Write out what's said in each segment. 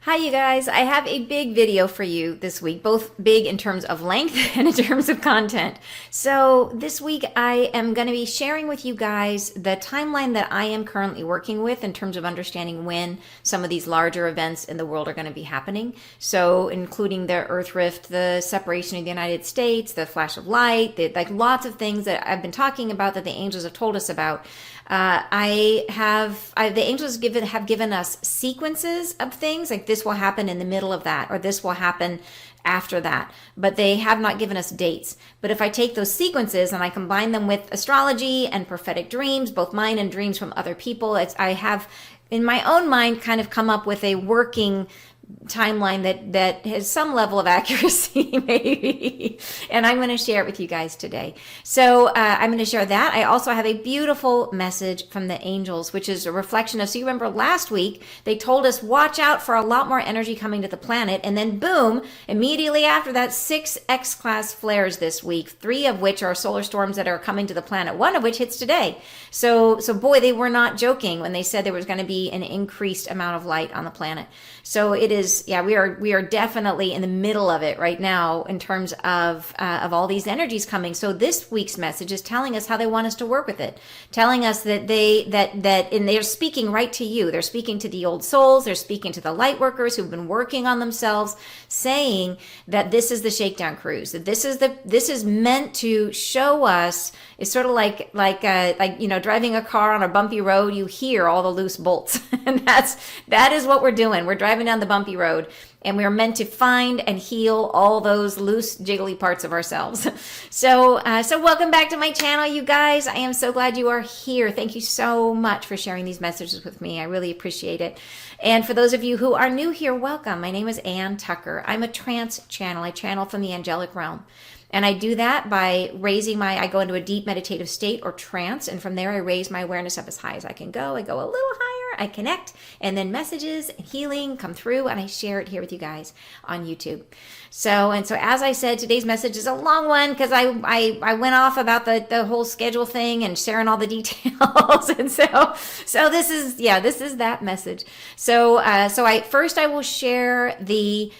Hi, you guys. I have a big video for you this week, both big in terms of length and in terms of content. So, this week I am going to be sharing with you guys the timeline that I am currently working with in terms of understanding when some of these larger events in the world are going to be happening. So, including the Earth Rift, the separation of the United States, the flash of light, like lots of things that I've been talking about that the angels have told us about. The angels have given us sequences of things, like this will happen in the middle of that, or this will happen after that, but they have not given us dates. But if I take those sequences and I combine them with astrology and prophetic dreams, both mine and dreams from other people, I have in my own mind kind of come up with a working timeline that has some level of accuracy maybe, and I'm going to share it with you guys today. So I'm going to share that. I also have a beautiful message from the angels, which is a reflection of, so you remember last week they told us watch out for a lot more energy coming to the planet, and then boom, immediately after that, 6 X-class flares this week, 3 of which are solar storms that are coming to the planet, 1 of which hits today. So boy, they were not joking when they said there was going to be an increased amount of light on the planet. So it is, yeah, we are definitely in the middle of it right now in terms of all these energies coming. So this week's message is telling us how they want us to work with it, telling us that and they're speaking right to you. They're speaking to the old souls. They're speaking to the light workers who've been working on themselves, saying that this is the shakedown cruise. That this is meant to show us. It's sort of like driving a car on a bumpy road. You hear all the loose bolts, and that is what we're doing. We're driving down the bumpy road, and we are meant to find and heal all those loose, jiggly parts of ourselves. So welcome back to my channel, you guys. I am so glad you are here. Thank you so much for sharing these messages with me. I really appreciate it. And for those of you who are new here, welcome. My name is Ann Tucker. I'm a trance channel. I channel from the angelic realm. And I do that by I go into a deep meditative state or trance, and from there I raise my awareness up as high as I can go. I go a little higher, I connect, and then messages and healing come through, and I share it here with you guys on YouTube. So as I said, today's message is a long one because I went off about the whole schedule thing and sharing all the details. And so this is that message. So I will share the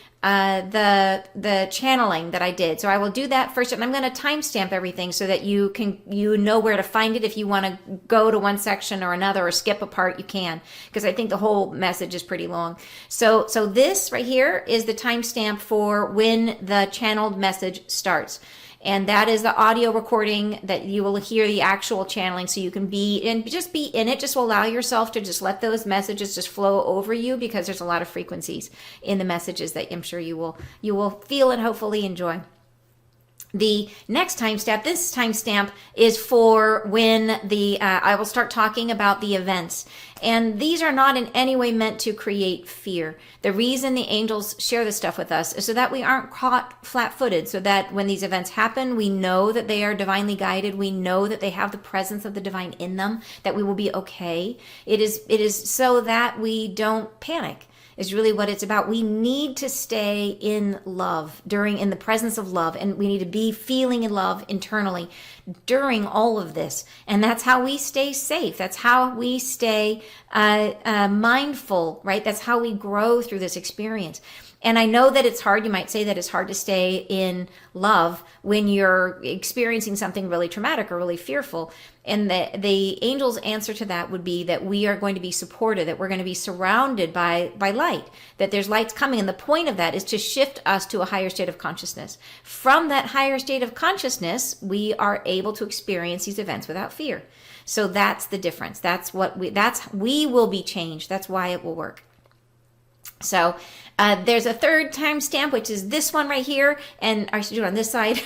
channeling that I did. So I will do that first, and I'm going to timestamp everything so that you know where to find it. If you want to go to one section or another or skip a part, you can, because I think the whole message is pretty long. So this right here is the timestamp for when the channeled message starts. And that is the audio recording that you will hear the actual channeling, so you can be in it. Just allow yourself to just let those messages just flow over you, because there's a lot of frequencies in the messages that I'm sure you will feel and hopefully enjoy. The next timestamp, this timestamp is for when I will start talking about the events. And these are not in any way meant to create fear. The reason the angels share this stuff with us is so that we aren't caught flat-footed, so that when these events happen, we know that they are divinely guided. We know that they have the presence of the divine in them, that we will be okay. It is so that we don't panic. Is really what it's about. We need to stay in love in the presence of love, and we need to be feeling in love internally during all of this. And that's how we stay safe. That's how we stay mindful, right? That's how we grow through this experience. And I know that it's hard. You might say that it's hard to stay in love when you're experiencing something really traumatic or really fearful. And the angel's answer to that would be that we are going to be supported, that we're going to be surrounded by light, that there's lights coming. And the point of that is to shift us to a higher state of consciousness. From that higher state of consciousness, we are able to experience these events without fear. So that's the difference. We will be changed. That's why it will work. So there's a third timestamp, which is this one right here, and I should do it on this side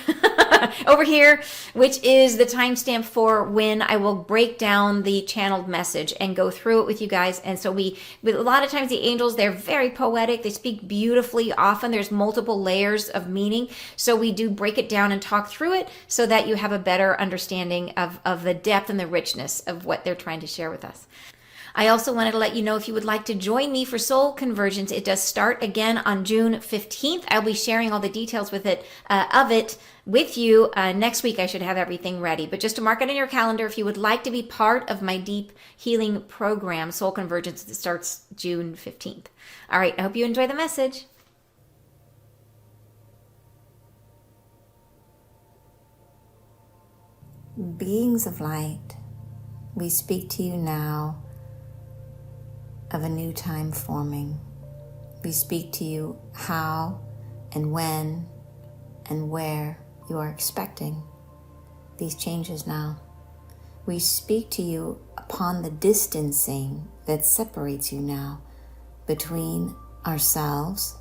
over here, which is the timestamp for when I will break down the channeled message and go through it with you guys. And so a lot of times the angels, they're very poetic. They speak beautifully. Often there's multiple layers of meaning. So we do break it down and talk through it so that you have a better understanding of the depth and the richness of what they're trying to share with us. I also wanted to let you know if you would like to join me for Soul Convergence. It does start again on June 15th. I'll be sharing all the details with it with you. Next week, I should have everything ready. But just to mark it in your calendar, if you would like to be part of my deep healing program, Soul Convergence, that starts June 15th. All right, I hope you enjoy the message. Beings of light, we speak to you now of a new time forming. We speak to you how and when and where you are expecting these changes now. We speak to you upon the distancing that separates you now between ourselves,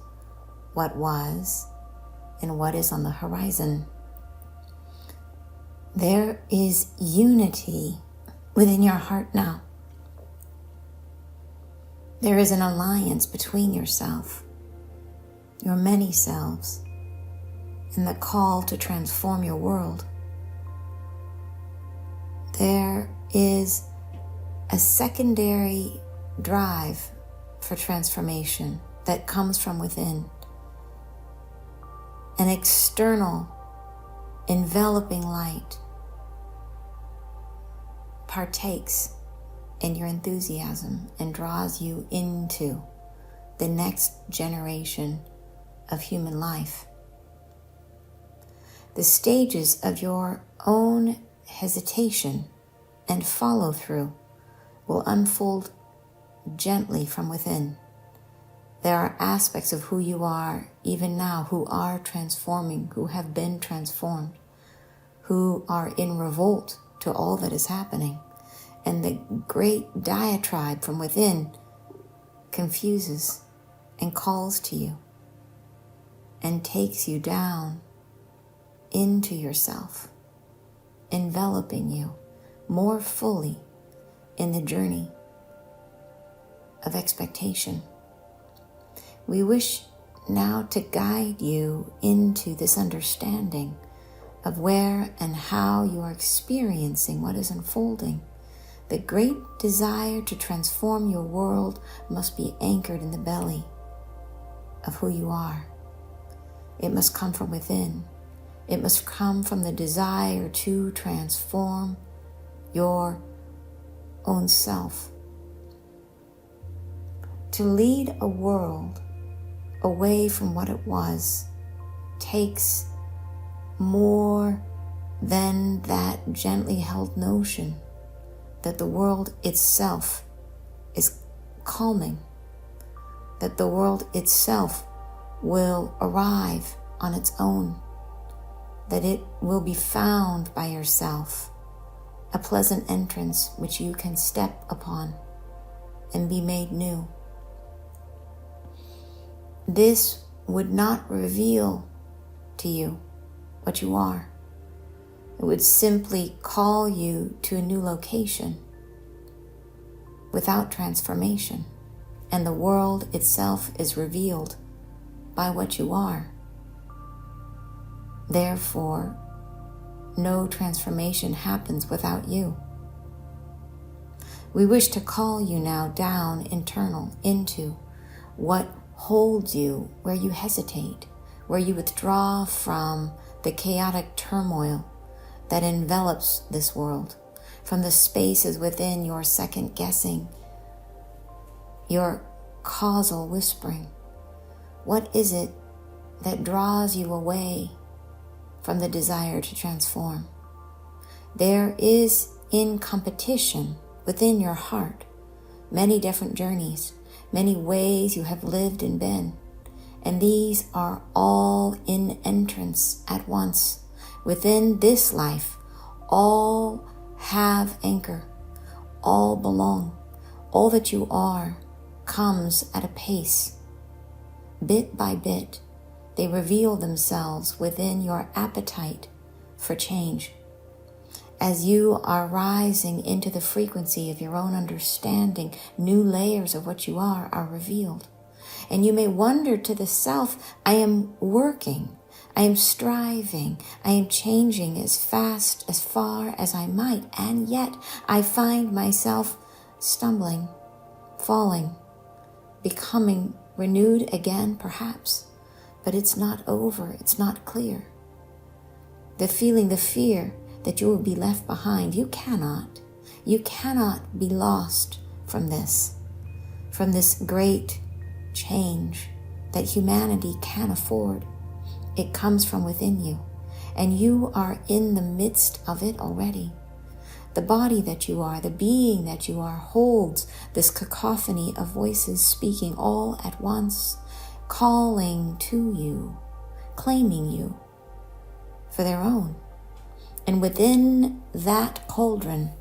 what was, and what is on the horizon. There is unity within your heart now. There is an alliance between yourself, your many selves, and the call to transform your world. There is a secondary drive for transformation that comes from within. An external, enveloping light partakes in your enthusiasm and draws you into the next generation of human life. The stages of your own hesitation and follow through will unfold gently from within. There are aspects of who you are even now who are transforming, who have been transformed, who are in revolt to all that is happening. And the great diatribe from within confuses and calls to you and takes you down into yourself, enveloping you more fully in the journey of expectation. We wish now to guide you into this understanding of where and how you are experiencing what is unfolding. The great desire to transform your world must be anchored in the belly of who you are. It must come from within. It must come from the desire to transform your own self. To lead a world away from what it was takes more than that gently held notion that the world itself is calming, that the world itself will arrive on its own, that it will be found by yourself, a pleasant entrance which you can step upon and be made new. This would not reveal to you what you are. It would simply call you to a new location without transformation, and the world itself is revealed by what you are. Therefore, no transformation happens without you. We wish to call you now down internal into what holds you where you hesitate, where you withdraw from the chaotic turmoil that envelops this world, from the spaces within your second guessing, your causal whispering. What is it that draws you away from the desire to transform? There is in competition within your heart many different journeys, many ways you have lived and been, and these are all in entrance at once. Within this life, all have anchor, all belong. All that you are comes at a pace. Bit by bit, they reveal themselves within your appetite for change. As you are rising into the frequency of your own understanding, new layers of what you are revealed. And you may wonder to the self, I am working, I am striving, I am changing as fast, as far as I might, and yet I find myself stumbling, falling, becoming renewed again perhaps, but it's not over, it's not clear. The feeling, the fear that you will be left behind, you cannot be lost from this great change that humanity can afford. It comes from within you, and you are in the midst of it already. The body that you are, the being that you are, holds this cacophony of voices speaking all at once, calling to you, claiming you for their own. And within that cauldron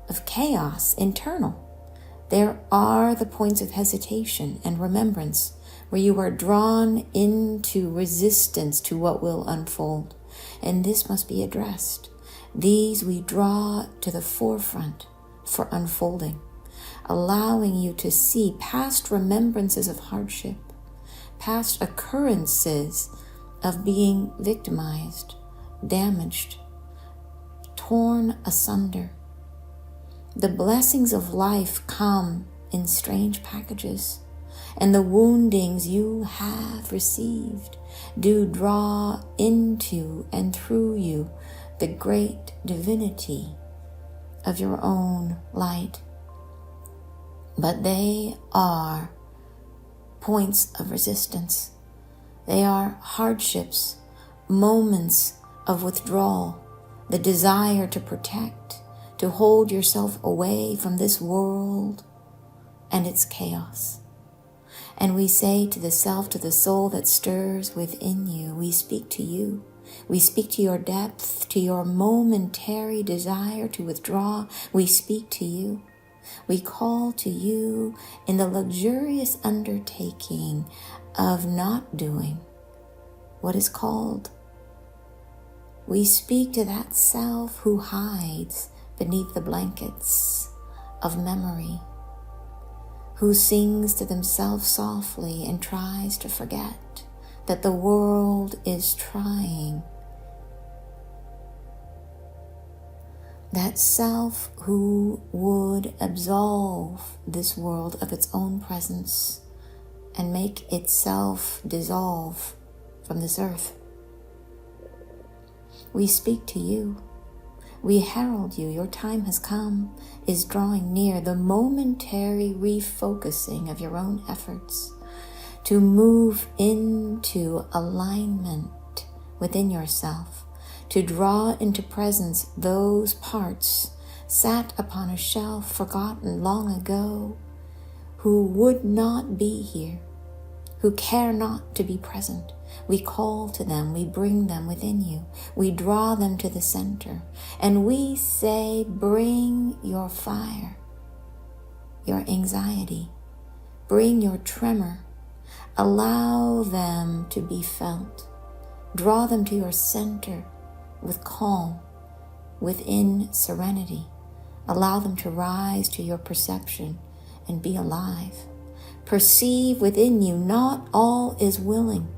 of chaos internal, there are the points of hesitation and remembrance where you are drawn into resistance to what will unfold. And this must be addressed. These we draw to the forefront for unfolding, allowing you to see past remembrances of hardship, past occurrences of being victimized, damaged, torn asunder. The blessings of life come in strange packages, and the woundings you have received do draw into and through you the great divinity of your own light. But they are points of resistance. They are hardships, moments of withdrawal, the desire to protect, to hold yourself away from this world and its chaos. And we say to the self, to the soul that stirs within you, we speak to you. We speak to your depth, to your momentary desire to withdraw. We speak to you. We call to you in the luxurious undertaking of not doing what is called. We speak to that self who hides beneath the blankets of memory, who sings to themselves softly and tries to forget that the world is trying. That self who would absolve this world of its own presence and make itself dissolve from this earth. We speak to you. We herald you. Your time has come, is drawing near. The momentary refocusing of your own efforts to move into alignment within yourself, to draw into presence those parts sat upon a shelf, forgotten long ago, who would not be here, who care not to be present. We call to them, we bring them within you, we draw them to the center, and we say, bring your fire, your anxiety, bring your tremor, allow them to be felt, draw them to your center with calm, within serenity, allow them to rise to your perception and be alive. Perceive within you, not all is willing.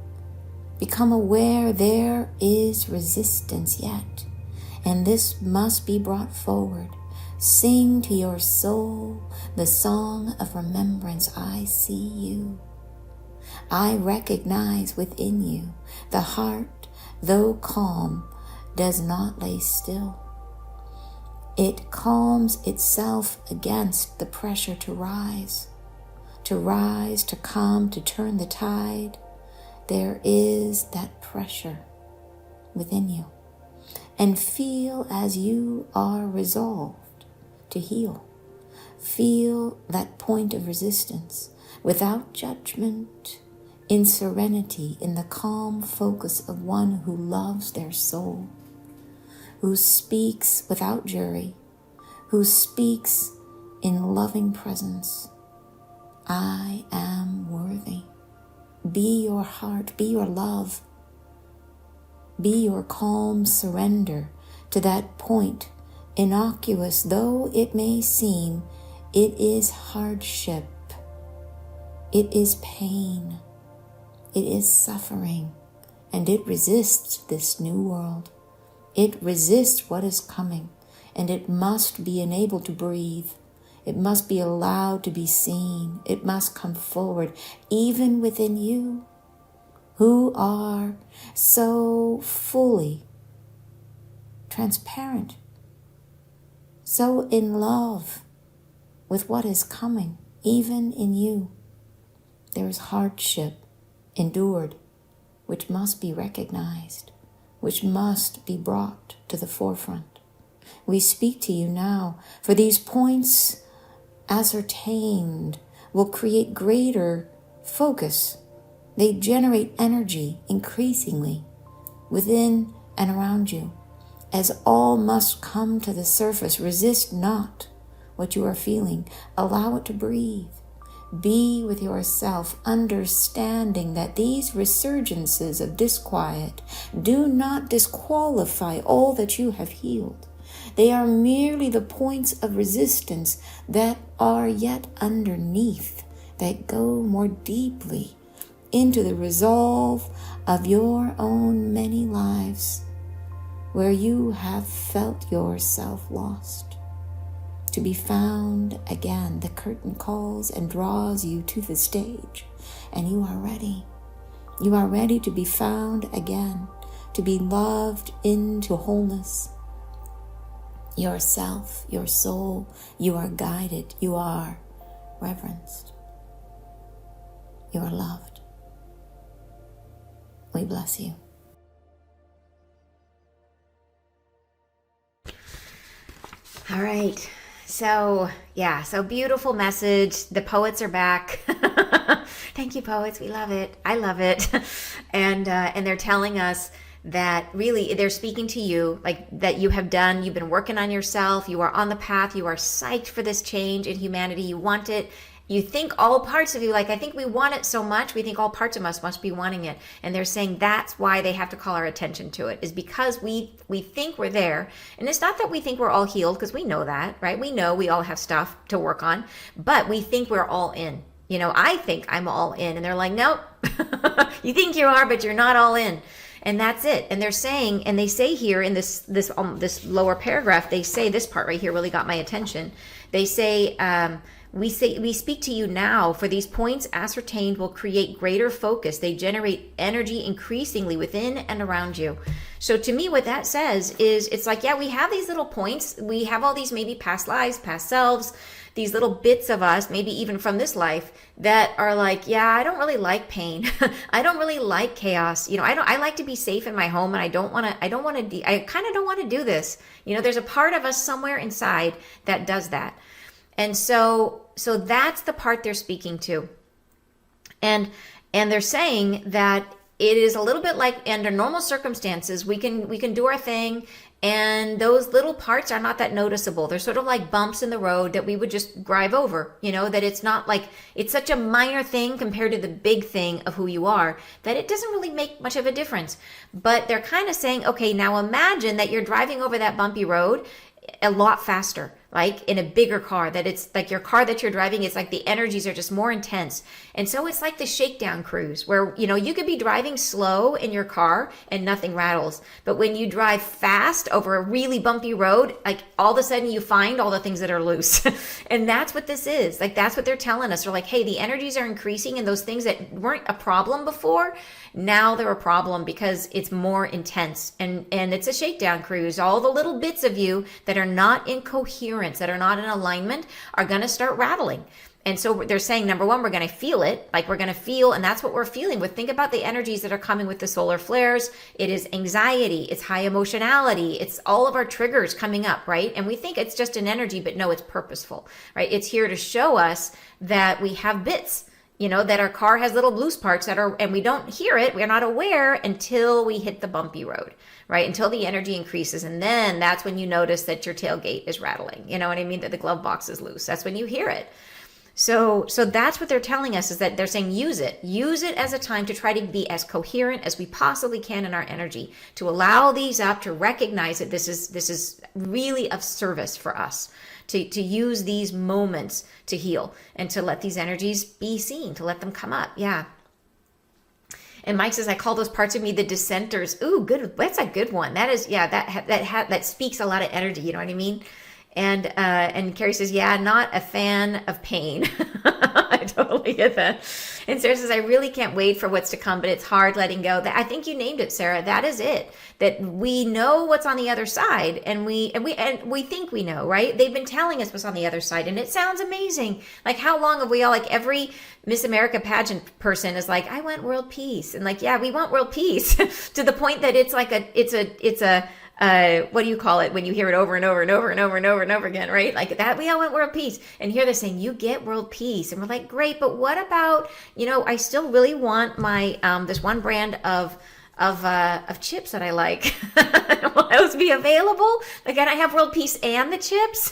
Become aware there is resistance yet, and this must be brought forward. Sing to your soul the song of remembrance. I see you. I recognize within you. The heart, though calm, does not lay still. It calms itself against the pressure to rise, to come, to turn the tide. There is that pressure within you. And feel as you are resolved to heal. Feel that point of resistance without judgment, in serenity, in the calm focus of one who loves their soul, who speaks without jury, who speaks in loving presence. I am worthy. Be your heart, be your love, be your calm surrender to that point, innocuous though it may seem. It is hardship, it is pain, it is suffering, and it resists this new world. It resists what is coming, and it must be enabled to breathe. It must be allowed to be seen. It must come forward, even within you, who are so fully transparent, so in love with what is coming, even in you. There is hardship endured, which must be recognized, which must be brought to the forefront. We speak to you now, for these points ascertained will create greater focus. They generate energy increasingly within and around you. As all must come to the surface, resist not what you are feeling. Allow it to breathe. Be with yourself, understanding that these resurgences of disquiet do not disqualify all that you have healed. They are merely the points of resistance that are yet underneath, that go more deeply into the resolve of your own many lives, where you have felt yourself lost. To be found again, the curtain calls and draws you to the stage, and you are ready. You are ready to be found again, to be loved into wholeness. Yourself, your soul, you are guided, you are reverenced, you are loved. We bless you. All right. So beautiful message. The poets are back. Thank you, poets. We love it. I love it. And they're telling us that really they're speaking to you, like that you've been working on yourself. You are on the path. You are psyched for this change in humanity. You want it. You think all parts of you, like I think we want it so much, we think all parts of us must be wanting it. And they're saying that's why they have to call our attention to it, is because we think we're there. And it's not that we think we're all healed, because we know that, right? We know we all have stuff to work on, but we think we're all in. I think I'm all in. And they're like, nope, you think you are, but you're not all in. And that's it. And they're saying, and they say here in this lower paragraph, they say this part right here really got my attention. They say, we speak to you now, for these points ascertained will create greater focus. They generate energy increasingly within and around you. So to me, what that says is, it's like, yeah, we have these little points. We have all these maybe past lives, past selves, these little bits of us, maybe even from this life, that are like, yeah, I don't really like pain. I don't really like chaos. I like to be safe in my home, and I kind of don't want to do this. There's a part of us somewhere inside that does that. And so that's the part they're speaking to. And they're saying that it is a little bit like under normal circumstances, we can do our thing, and those little parts are not that noticeable. They're sort of like bumps in the road that we would just drive over, that it's not like, it's such a minor thing compared to the big thing of who you are, that it doesn't really make much of a difference. But they're kind of saying, okay, now imagine that you're driving over that bumpy road a lot faster, like in a bigger car, that it's like your car that you're driving, it's like the energies are just more intense. And so it's like the shakedown cruise where, you could be driving slow in your car and nothing rattles. But when you drive fast over a really bumpy road, like all of a sudden you find all the things that are loose. And that's what this is. Like, that's what they're telling us. They're like, hey, the energies are increasing, and those things that weren't a problem before, now they're a problem because it's more intense. And it's a shakedown cruise. All the little bits of you that are not in coherence, that are not in alignment, are going to start rattling. And so they're saying, number one, we're going to feel it. Like, we're going to feel, and that's what we're feeling with. Think about the energies that are coming with the solar flares. It is anxiety. It's high emotionality. It's all of our triggers coming up, right? And we think it's just an energy, but no, it's purposeful, right? It's here to show us that we have bits, that our car has little loose parts and we don't hear it. We're not aware until we hit the bumpy road, right? Until the energy increases. And then that's when you notice that your tailgate is rattling. You know what I mean? That the glove box is loose. That's when you hear it. So that's what they're telling us, is that they're saying use it as a time to try to be as coherent as we possibly can in our energy, to allow these up, to recognize that this is really of service for us, to use these moments to heal and to let these energies be seen, to let them come up. Yeah. And Mike says, I call those parts of me the dissenters. Ooh, good. That's a good one. That is, yeah, that speaks a lot of energy. You know what I mean? And Carrie says, yeah, not a fan of pain. I totally get that. And Sarah says, I really can't wait for what's to come, but it's hard letting go. I think you named it, Sarah. That is it. That we know what's on the other side, and we think we know, right? They've been telling us what's on the other side, and it sounds amazing. Like, how long have we all, like, every Miss America pageant person is like, I want world peace. And like, yeah, we want world peace to the point that it's like what do you call it when you hear it over and over and over and over and over and over again, right? Like that, we all want world peace. And here they're saying, you get world peace. And we're like, great, but what about, I still really want my, this one brand of chips that I like. Will those be available? Like, can I have world peace and the chips?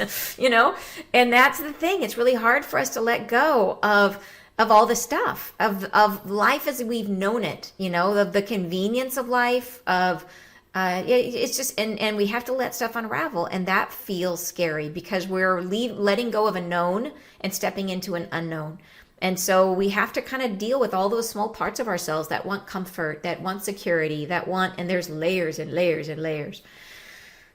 And that's the thing. It's really hard for us to let go of all the stuff, of life as we've known it, of the convenience of life, of it's just, and we have to let stuff unravel, and that feels scary because we're letting go of a known and stepping into an unknown. And so we have to kind of deal with all those small parts of ourselves that want comfort, that want security, and there's layers and layers and layers.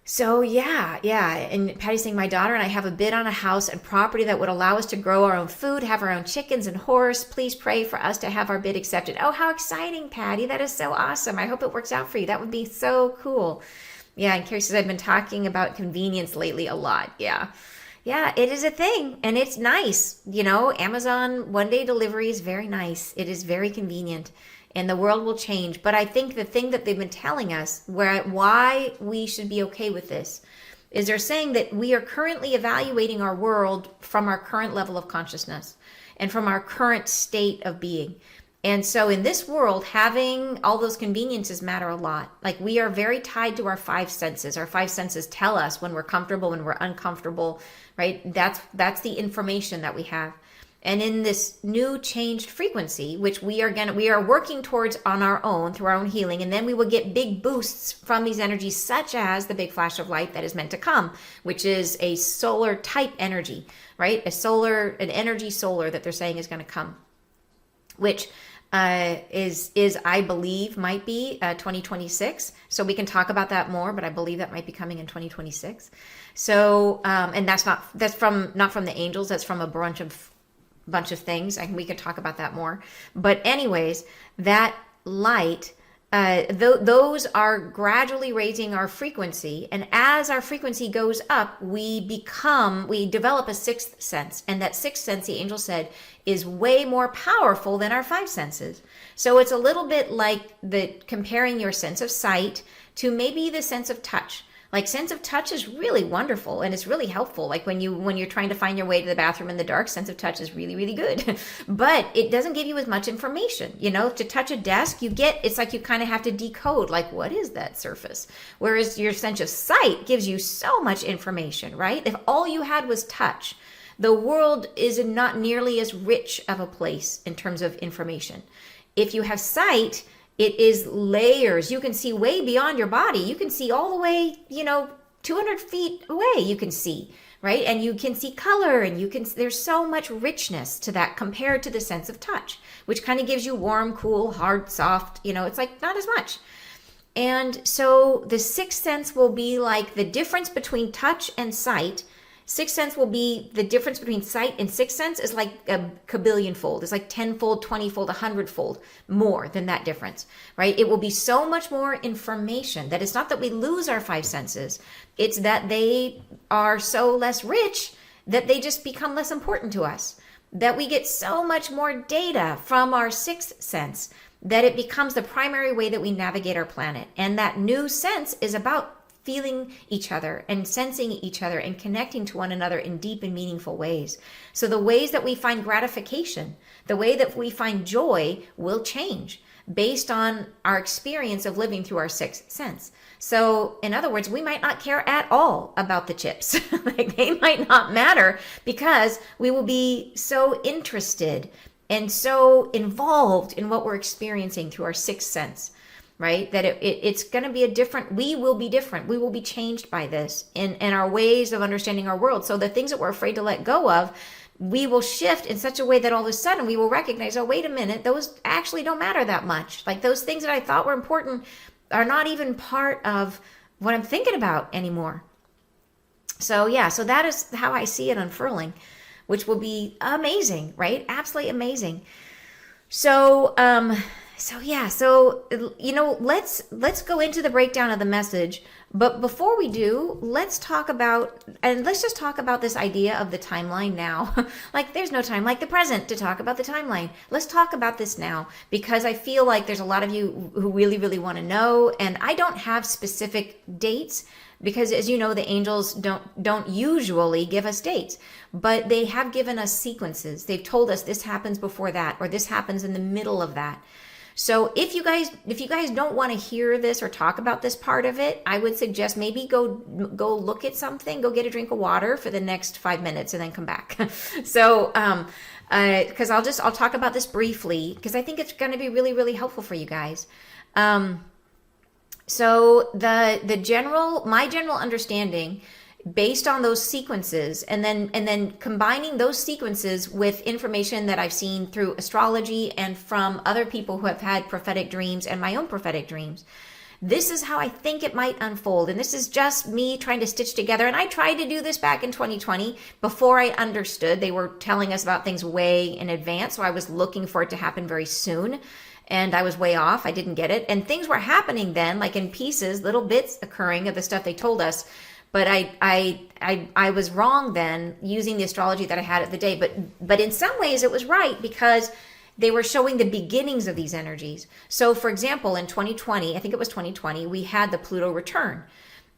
So yeah. And Patty's saying, my daughter and I have a bid on a house and property that would allow us to grow our own food, have our own chickens and horse. Please pray for us to have our bid accepted. Oh, how exciting, Patty. That is so awesome. I hope it works out for you. That would be so cool. Yeah, and Carrie says, I've been talking about convenience lately a lot. Yeah, it is a thing, and it's nice. Amazon one-day delivery is very nice. It is very convenient. And the world will change. But I think the thing that they've been telling us, why we should be okay with this, is they're saying that we are currently evaluating our world from our current level of consciousness and from our current state of being. And so in this world, having all those conveniences matter a lot. Like, we are very tied to our five senses. Our five senses tell us when we're comfortable, when we're uncomfortable, right? That's the information that we have. And in this new changed frequency, which we are working towards on our own through our own healing, and then we will get big boosts from these energies, such as the big flash of light that is meant to come, which is a solar type energy, right? An energy solar that they're saying is going to come, which is I believe might be 2026. So we can talk about that more, but I believe that might be coming in 2026. So and that's not from the angels. That's from a bunch of things, and we could talk about that more. But anyways, that light, those are gradually raising our frequency, and as our frequency goes up, we develop a sixth sense, and that sixth sense, the angel said, is way more powerful than our five senses. So it's a little bit like comparing your sense of sight to maybe the sense of touch. Like, sense of touch is really wonderful, and it's really helpful. Like when you're trying to find your way to the bathroom in the dark, sense of touch is really, really good. But it doesn't give you as much information. To touch a desk, it's like you kind of have to decode, like, what is that surface? Whereas your sense of sight gives you so much information, right? If all you had was touch, the world is not nearly as rich of a place in terms of information. If you have sight, it is layers. You can see way beyond your body. You can see all the way, 200 feet away, you can see, right? And you can see color, and there's so much richness to that compared to the sense of touch, which kind of gives you warm, cool, hard, soft, it's like not as much. And so the sixth sense will be like the difference between touch and sight. Sixth sense will be the difference between sight and sixth sense is like a kabillion fold. It's like 10-fold, 20-fold, 100-fold more than that difference, right? It will be so much more information that it's not that we lose our five senses. It's that they are so less rich that they just become less important to us. That we get so much more data from our sixth sense that it becomes the primary way that we navigate our planet. And that new sense is about feeling each other and sensing each other and connecting to one another in deep and meaningful ways. So the ways that we find gratification, the way that we find joy will change based on our experience of living through our sixth sense. So in other words, we might not care at all about the chips. Like, they might not matter because we will be so interested and so involved in what we're experiencing through our sixth sense. Right? That it's going to be we will be different. We will be changed by this in our ways of understanding our world. So the things that we're afraid to let go of, we will shift in such a way that all of a sudden we will recognize, oh, wait a minute, those actually don't matter that much. Like, those things that I thought were important are not even part of what I'm thinking about anymore. So yeah, so that is how I see it unfurling, which will be amazing, right? Absolutely amazing. So let's go into the breakdown of the message. But before we do, let's just talk about this idea of the timeline now. Like there's no time like the present to talk about the timeline. Let's talk about this now, because I feel like there's a lot of you who really, really want to know, and I don't have specific dates, because as you know, the angels don't usually give us dates, but they have given us sequences. They've told us this happens before that, or this happens in the middle of that. So if you guys don't want to hear this or talk about this part of it, I would suggest maybe go look at something, go get a drink of water for the next 5 minutes, and then come back. So because I'll talk about this briefly, because I think it's going to be really, really helpful for you guys. So my general understanding, based on those sequences, and then combining those sequences with information that I've seen through astrology and from other people who have had prophetic dreams and my own prophetic dreams, this is how I think it might unfold. And this is just me trying to stitch together. And I tried to do this back in 2020 before I understood. They were telling us about things way in advance, so I was looking for it to happen very soon. And I was way off. I didn't get it. And things were happening then, like in pieces, little bits occurring of the stuff they told us. But I was wrong then, using the astrology that I had at the day. But in some ways it was right, because they were showing the beginnings of these energies. So for example, in 2020, I think it was 2020, we had the Pluto return.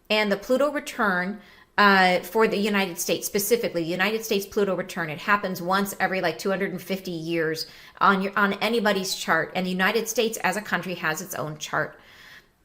And the Pluto return for the United States, specifically, the United States Pluto return, it happens once every like 250 years on anybody's chart. And the United States as a country has its own chart.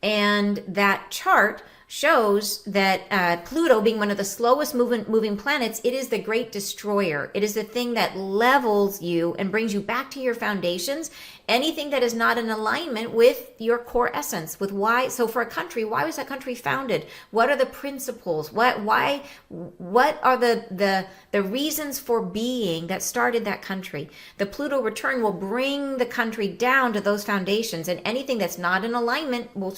And that chart shows that Pluto, being one of the slowest moving planets, it is the great destroyer. It is the thing that levels you and brings you back to your foundations. Anything that is not in alignment with your core essence, with why. So for a country, why was that country founded? What are the principles? What are the reasons for being that started that country? The Pluto return will bring the country down to those foundations, and anything that's not in alignment will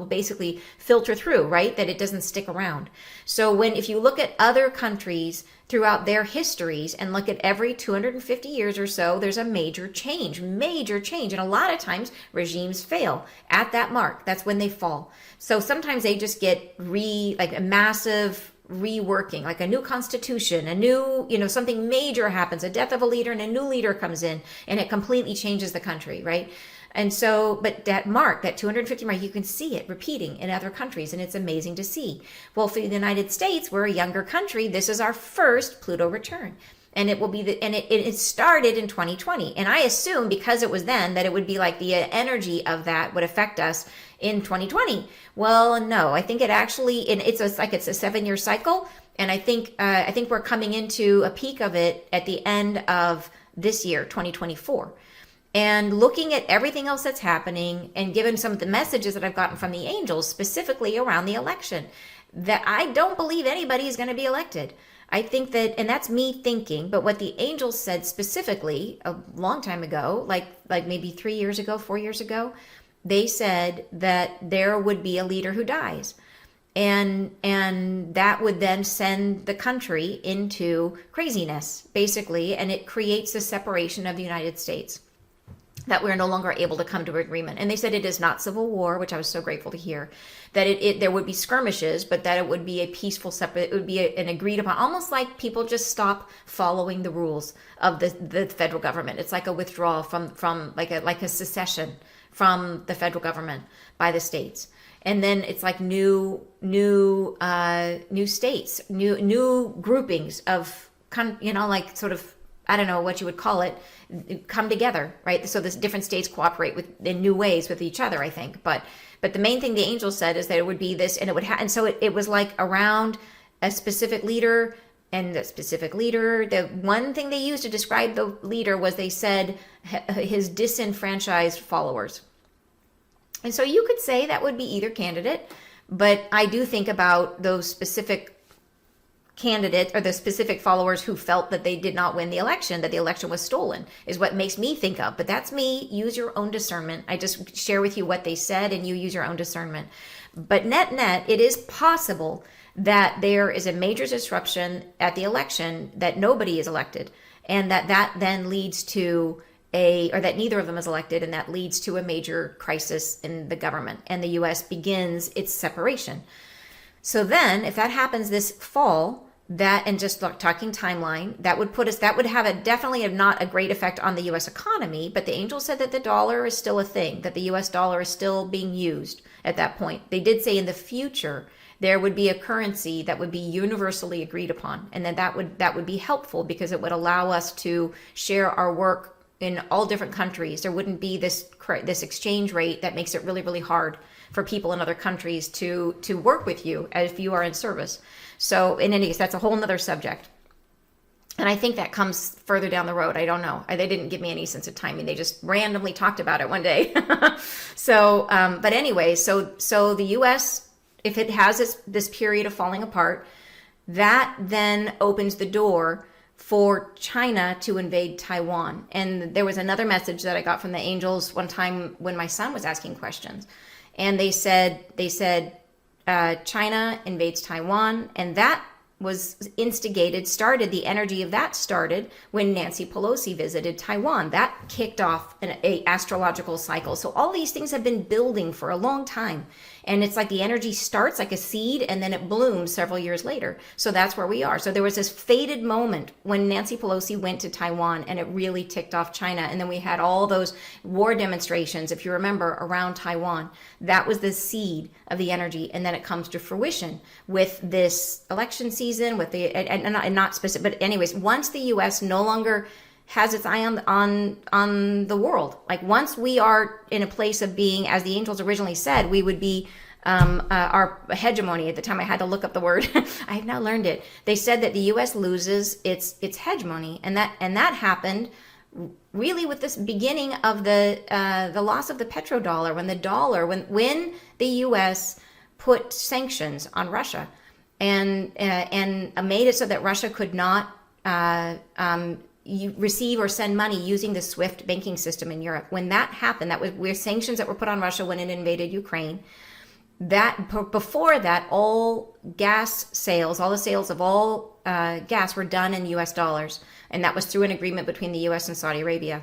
basically filter through, right? That it doesn't stick around. So if you look at other countries throughout their histories and look at every 250 years or so, there's a major change. And a lot of times regimes fail at that mark. That's when they fall. So sometimes they just get like a massive reworking, like a new constitution, a new, something major happens, a death of a leader, and a new leader comes in, and it completely changes the country, right? And so, but that mark, that 250 mark, you can see it repeating in other countries, and it's amazing to see. Well, for the United States, we're a younger country. This is our first Pluto return. And it will be it started in 2020. And I assume, because it was then, that it would be like the energy of that would affect us in 2020. Well, no, I think it actually, it's a 7-year cycle. And I think we're coming into a peak of it at the end of this year, 2024. And looking at everything else that's happening, and given some of the messages that I've gotten from the angels, specifically around the election, that I don't believe anybody is going to be elected. I think that, and that's me thinking, but what the angels said specifically a long time ago, like maybe 3 years ago, 4 years ago, they said that there would be a leader who dies. And that would then send the country into craziness, basically, and it creates a separation of the United States, that we're no longer able to come to agreement. And they said it is not civil war, which I was so grateful to hear, that there would be skirmishes, but that it would be a peaceful it would be an agreed upon, almost like people just stop following the rules of the federal government. It's like a withdrawal from like a secession from the federal government by the states. And then it's like new states, new groupings of, like sort of, I don't know what you would call it, come together, right? So the different states cooperate in new ways with each other, I think. But the main thing the angel said is that it would be this, and it would and so it was like around a specific leader, and the specific leader, the one thing they used to describe the leader was, they said, his disenfranchised followers. And so you could say that would be either candidate, but I do think about those specific candidate or the specific followers who felt that they did not win the election, that the election was stolen, is what makes me think of. But that's me. Use your own discernment. I just share with you what they said and you use your own discernment. But net, it is possible that there is a major disruption at the election, that nobody is elected, and that then leads to or that neither of them is elected, and that leads to a major crisis in the government, and the U.S. begins its separation. So then, if that happens this fall, and just talking timeline, that would have definitely not a great effect on the U.S. economy, but the angel said that the dollar is still a thing, that the U.S. dollar is still being used at that point. They did say in the future there would be a currency that would be universally agreed upon, and then that would be helpful because it would allow us to share our work in all different countries. There wouldn't be this exchange rate that makes it really, really hard for people in other countries to work with you if you are in service. So in any case, that's a whole nother subject. And I think that comes further down the road. I don't know. They didn't give me any sense of timing. They just randomly talked about it one day. So, but anyway, so the U.S., if it has this period of falling apart, that then opens the door for China to invade Taiwan. And there was another message that I got from the angels one time when my son was asking questions. And they said China invades Taiwan, and that was the energy of that started when Nancy Pelosi visited Taiwan. That kicked off an astrological cycle. So all these things have been building for a long time. And it's like the energy starts like a seed and then it blooms several years later. So that's where we are. So there was this fated moment when Nancy Pelosi went to Taiwan and it really ticked off China. And then we had all those war demonstrations, if you remember, around Taiwan. That was the seed of the energy. And then it comes to fruition with this election season, with and not specific, but anyways, once the U.S. no longer has its eye on the world. Like once we are in a place of being, as the angels originally said, we would be our hegemony. At the time I had to look up the word. I have now learned it. They said that the U.S. loses its hegemony, and that happened really with this beginning of the loss of the petrodollar, when the U.S. put sanctions on Russia and made it so that Russia could not you receive or send money using the SWIFT banking system in Europe. When that happened, that was where sanctions that were put on Russia when it invaded Ukraine. Before that, all gas sales, all the sales of all gas were done in U.S. dollars, and that was through an agreement between the U.S. and Saudi Arabia.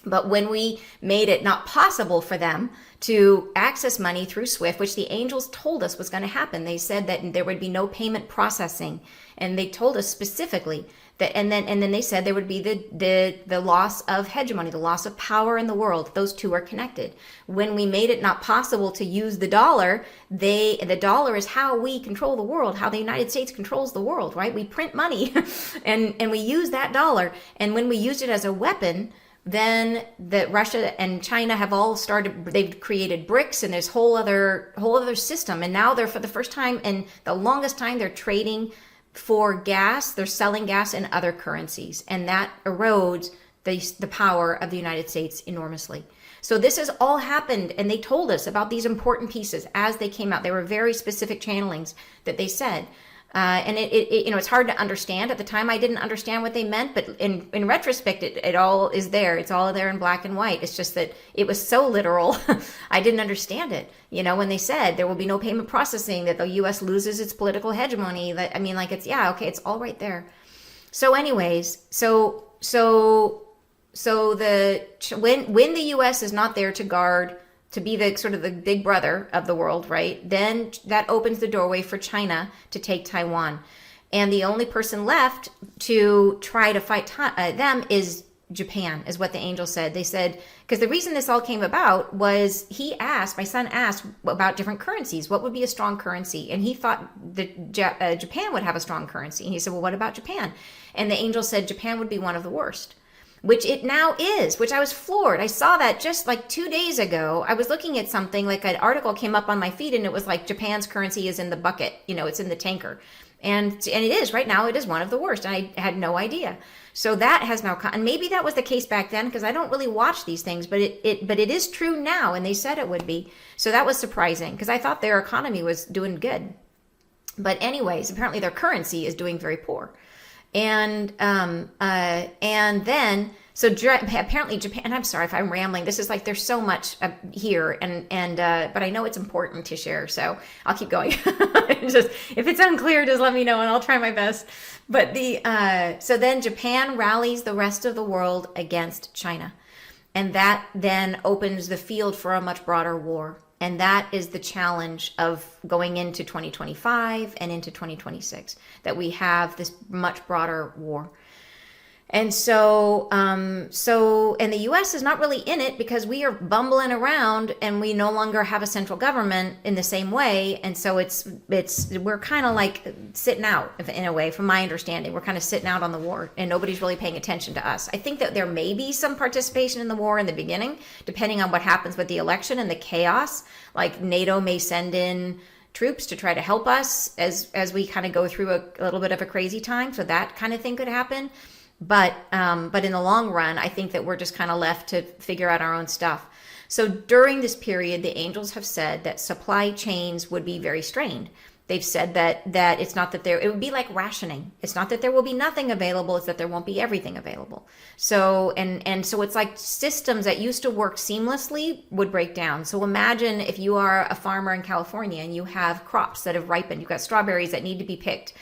But when we made it not possible for them to access money through SWIFT, which the angels told us was going to happen, they said that there would be no payment processing, and they told us specifically that, and then they said there would be the loss of hegemony, the loss of power in the world. Those two are connected. When we made it not possible to use the dollar, the dollar is how we control the world, how the United States controls the world, right? We print money and we use that dollar. And when we used it as a weapon, then that Russia and China have all they've created BRICS and this whole other system. And now they're, for the first time in the longest time, they're trading for gas. They're selling gas in other currencies, and that erodes the power of the United States enormously. So this has all happened, and they told us about these important pieces as they came out. They were very specific channelings that they said. And it's hard to understand. At the time, I didn't understand what they meant, but in retrospect, it all is there. It's all there in black and white. It's just that it was so literal, I didn't understand it. When they said there will be no payment processing, that the U.S. loses its political hegemony, it's all right there. So anyways, when the U.S. is not there to guard, to be the sort of the big brother of the world, right? Then that opens the doorway for China to take Taiwan. And the only person left to try to fight them is Japan, is what the angel said. They said, because the reason this all came about was my son asked about different currencies. What would be a strong currency? And he thought that Japan would have a strong currency. And he said, well, what about Japan? And the angel said Japan would be one of the worst. Which it now is, which I was floored. I saw that just like 2 days ago. I was looking at something, like an article came up on my feed, and it was like Japan's currency is in the bucket, it's in the tanker. And it is, right now, it is one of the worst. And I had no idea. So that has now come, and maybe that was the case back then, because I don't really watch these things, but it is true now, and they said it would be. So that was surprising, because I thought their economy was doing good. But anyways, apparently their currency is doing very poor. And then so apparently Japan. I'm sorry if I'm rambling. This is like there's so much here, but I know it's important to share, so I'll keep going. Just if it's unclear, just let me know, and I'll try my best. But so then Japan rallies the rest of the world against China, and that then opens the field for a much broader war. And that is the challenge of going into 2025 and into 2026, that we have this much broader war. And so, and the U.S. is not really in it because we are bumbling around and we no longer have a central government in the same way. And so we're kind of like sitting out in a way, from my understanding. We're kind of sitting out on the war and nobody's really paying attention to us. I think that there may be some participation in the war in the beginning, depending on what happens with the election and the chaos. Like NATO may send in troops to try to help us as we kind of go through a little bit of a crazy time. So that kind of thing could happen. But in the long run, I think that we're just kind of left to figure out our own stuff. So during this period, the angels have said that supply chains would be very strained. They've said that it's not that it would be like rationing. It's not that there will be nothing available. It's that there won't be everything available. So, and so it's like systems that used to work seamlessly would break down. So imagine if you are a farmer in California and you have crops that have ripened. You've got strawberries that need to be picked.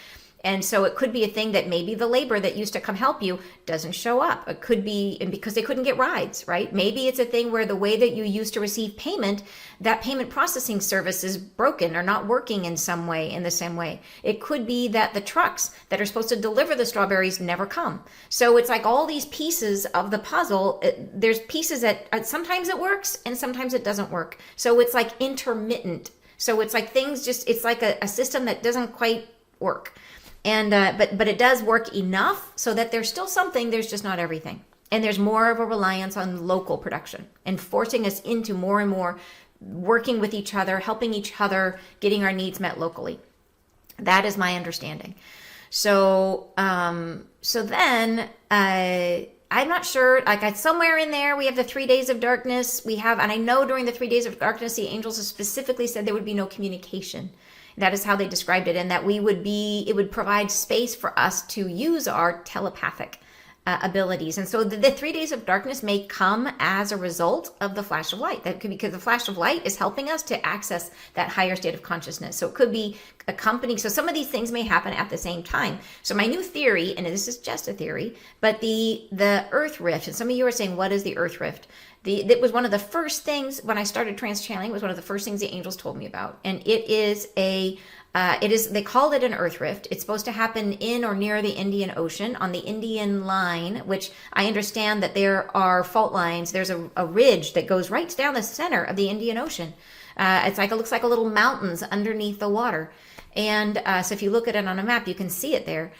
And so it could be a thing that maybe the labor that used to come help you doesn't show up. It could be because they couldn't get rides, right? Maybe it's a thing where the way that you used to receive payment, that payment processing service is broken or not working in some way, in the same way. It could be that the trucks that are supposed to deliver the strawberries never come. So it's like all these pieces of the puzzle. There's pieces that sometimes it works and sometimes it doesn't work. So it's like intermittent. So it's like it's like a system that doesn't quite work. And but it does work enough so that there's still something, there's just not everything. And there's more of a reliance on local production and forcing us into more and more working with each other, helping each other, getting our needs met locally. That is my understanding. So then I'm not sure, like somewhere in there, we have the 3 days of darkness. And I know during the 3 days of darkness, the angels have specifically said there would be no communication. That is how they described it, and that it would provide space for us to use our telepathic abilities. And so the 3 days of darkness may come as a result of the flash of light. That could be because the flash of light is helping us to access that higher state of consciousness. So it could be accompanying. So some of these things may happen at the same time. So my new theory, and this is just a theory, but the Earth Rift, and some of you are saying, what is the Earth Rift? It was one of the first things when I started trans-channeling, was one of the first things the angels told me about. And they called it an Earth Rift. It's supposed to happen in or near the Indian Ocean, on the Indian line, which I understand that there are fault lines. There's a ridge that goes right down the center of the Indian Ocean. It looks like a little mountains underneath the water. And so if you look at it on a map, you can see it there.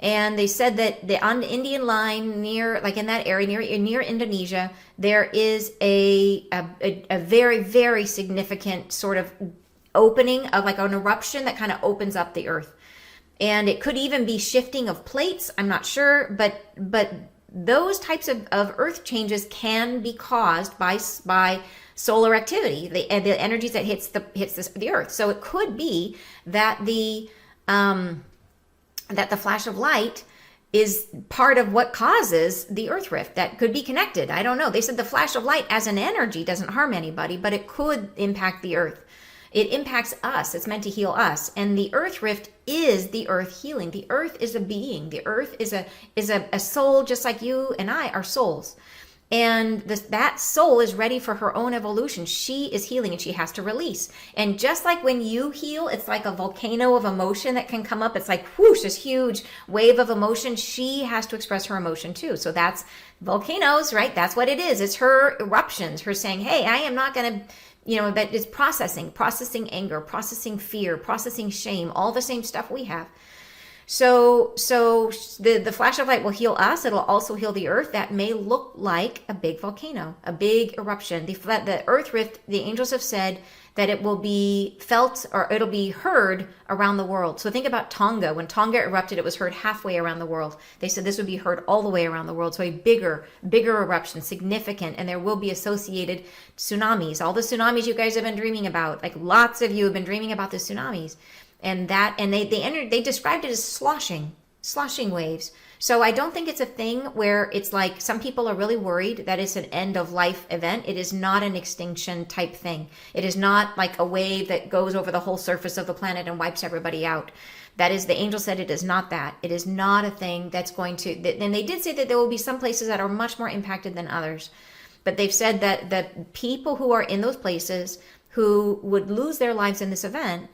And they said that on the Indian line, near, like in that area, near Indonesia, there is a very, very significant sort of opening of like an eruption that kind of opens up the earth. And it could even be shifting of plates. I'm not sure, but those types of earth changes can be caused by solar activity, the energies that hits the earth. So it could be that the flash of light is part of what causes the Earth Rift. That could be connected. I don't know. They said the flash of light as an energy doesn't harm anybody, but it could impact the Earth. It impacts us. It's meant to heal us. And the Earth Rift is the Earth healing. The Earth is a being. The Earth is a soul, just like you and I are souls. And that soul is ready for her own evolution. She is healing and she has to release. And just like when you heal, it's like a volcano of emotion that can come up. It's like whoosh, this huge wave of emotion. She has to express her emotion too. So that's volcanoes, right? That's what it is. It's her eruptions, her saying, hey, I am not going to, that is processing anger, processing fear, processing shame, all the same stuff we have. So the flash of light will heal us. It'll also heal the earth. That may look like a big volcano, a big eruption. The Earth Rift, the angels have said that it will be felt or it'll be heard around the world. So think about Tonga. When Tonga erupted, it was heard halfway around the world. They said this would be heard all the way around the world. So a bigger eruption, significant, and there will be associated tsunamis. All the tsunamis you guys have been dreaming about, like lots of you have been dreaming about the tsunamis. And they described it as sloshing waves. So I don't think it's a thing where it's like some people are really worried that it's an end of life event. It is not an extinction type thing. It is not like a wave that goes over the whole surface of the planet and wipes everybody out. That is, the angel said it is not that. It is not a thing that's going to, and they did say that there will be some places that are much more impacted than others. But they've said that the people who are in those places who would lose their lives in this event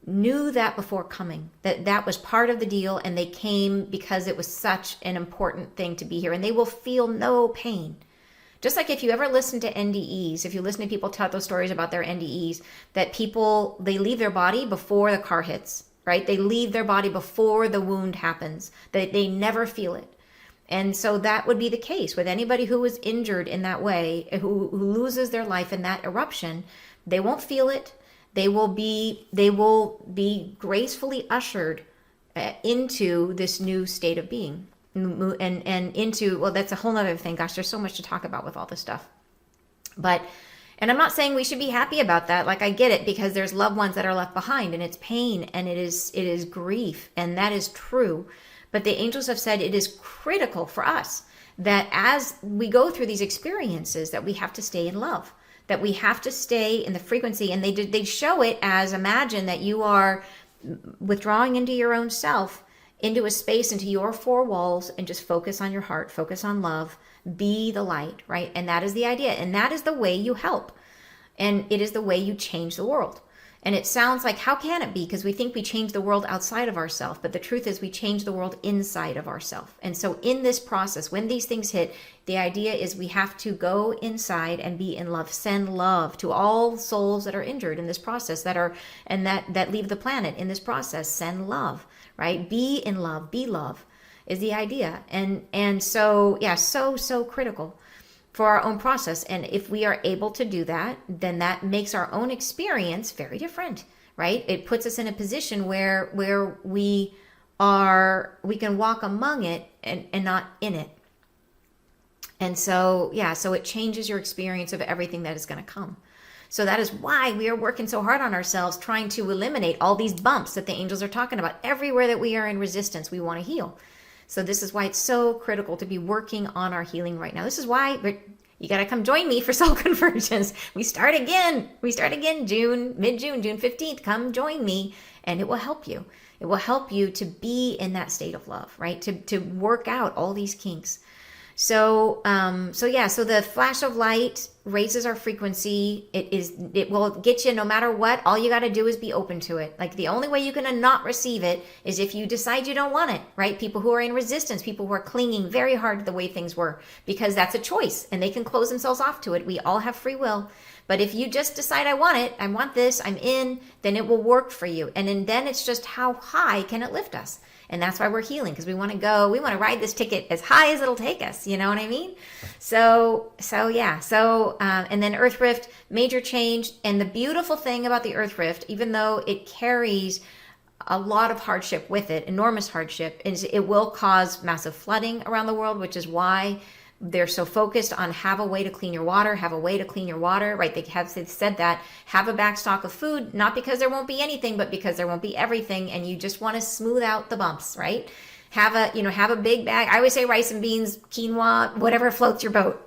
knew that before coming, that was part of the deal, and they came because it was such an important thing to be here, and they will feel no pain. Just like if you ever listen to NDEs, if you listen to people tell those stories about their NDEs, that people, they leave their body before the car hits, right? They leave their body before the wound happens. They never feel it. And so that would be the case with anybody who was injured in that way, who loses their life in that eruption. They won't feel it. They will be gracefully ushered into this new state of being, and into, well, that's a whole other thing. Gosh, there's so much to talk about with all this stuff. But, and I'm not saying we should be happy about that. Like, I get it, because there's loved ones that are left behind, and it's pain, and it is grief, and that is true. But the angels have said it is critical for us that as we go through these experiences, that we have to stay in love, that we have to stay in the frequency. And they show it as, imagine that you are withdrawing into your own self, into a space, into your four walls, and just focus on your heart, focus on love, be the light, right? And that is the idea. And that is the way you help. And it is the way you change the world. And it sounds like, how can it be? Because we think we change the world outside of ourselves. But the truth is we change the world inside of ourselves. And so in this process, when these things hit, the idea is we have to go inside and be in love. Send love to all souls that are injured in this process, that leave the planet in this process. Send love, right? Be in love, be love is the idea. And so, yeah, so critical for our own process. And if we are able to do that, then that makes our own experience very different, right? It puts us in a position where we can walk among it and not in it. And so, yeah, so it changes your experience of everything that is going to come. So that is why we are working so hard on ourselves, trying to eliminate all these bumps that the angels are talking about. Everywhere that we are in resistance, we want to heal. So this is why it's so critical to be working on our healing right now. This is why you got to come join me for Soul Convergence. We start again mid-June, June 15th. Come join me, and it will help you. It will help you to be in that state of love, right? To work out all these kinks. So the flash of light raises our frequency. It will get you no matter what. All you got to do is be open to it. Like, the only way you can not receive it is if you decide you don't want it, right? People who are in resistance, people who are clinging very hard to the way things were, because that's a choice and they can close themselves off to it. We all have free will. But if you just decide, I want this, I'm in, then it will work for you. And then it's just, how high can it lift us? And that's why we're healing, because we want to ride this ticket as high as it'll take us. You know what I mean? And then Earth Rift, major change. And the beautiful thing about the Earth Rift, even though it carries a lot of hardship with it, enormous hardship, is it will cause massive flooding around the world, which is why they're so focused on have a way to clean your water, right? They have said that, have a backstock of food, not because there won't be anything, but because there won't be everything, and you just want to smooth out the bumps, right? Have a big bag. I always say rice and beans, quinoa, whatever floats your boat,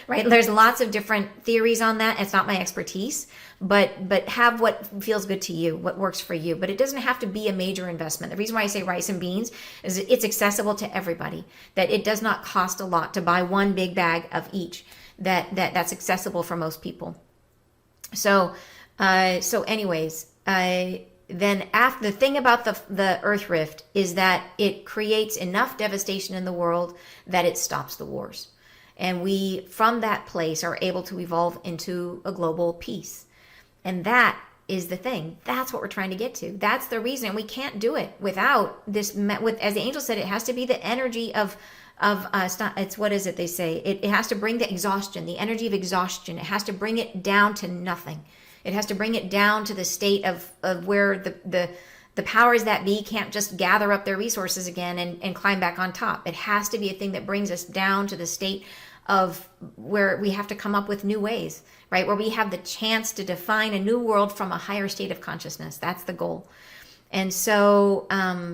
right? There's lots of different theories on that. It's not my expertise, but have what feels good to you, what works for you. But it doesn't have to be a major investment. The reason why I say rice and beans is it's accessible to everybody, that it does not cost a lot to buy one big bag of each, that's accessible for most people. Then after, the thing about the Earth Rift is that it creates enough devastation in the world that it stops the wars. And we, from that place, are able to evolve into a global peace. And that is the thing. That's what we're trying to get to. That's the reason. We can't do it without this, as the angel said, it has to be the energy of it's what is it they say? It has to bring the exhaustion, the energy of exhaustion. It has to bring it down to nothing. It has to bring it down to the state of where the powers that be can't just gather up their resources again and climb back on top. It has to be a thing that brings us down to the state of where we have to come up with new ways, right? Where we have the chance to define a new world from a higher state of consciousness. That's the goal. And so,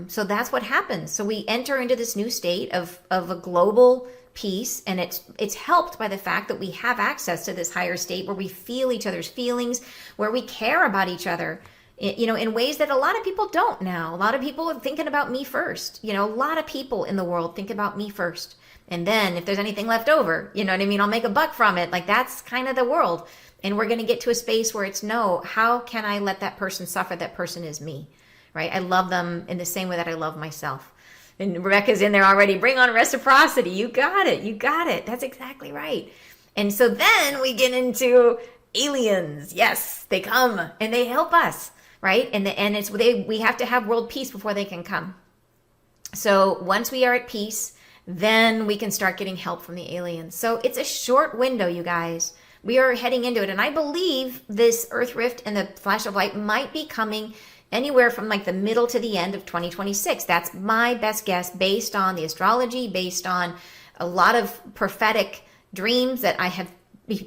so that's what happens. So we enter into this new state of a global peace, and it's helped by the fact that we have access to this higher state where we feel each other's feelings, where we care about each other, in ways that a lot of people don't now. A lot of people are thinking about me first. A lot of people in the world think about me first. And then if there's anything left over, you know what I mean? I'll make a buck from it. Like, that's kind of the world. And we're going to get to a space where it's, no, how can I let that person suffer? That person is me, right? I love them in the same way that I love myself. And Rebecca's in there already. Bring on reciprocity. You got it. You got it. That's exactly right. And so then we get into aliens. Yes, they come and they help us, right? And we have to have world peace before they can come. So once we are at peace, then we can start getting help from the aliens. So it's a short window, you guys. We are heading into it. And I believe this Earth Rift and the flash of light might be coming anywhere from like the middle to the end of 2026. That's my best guess, based on the astrology, based on a lot of prophetic dreams that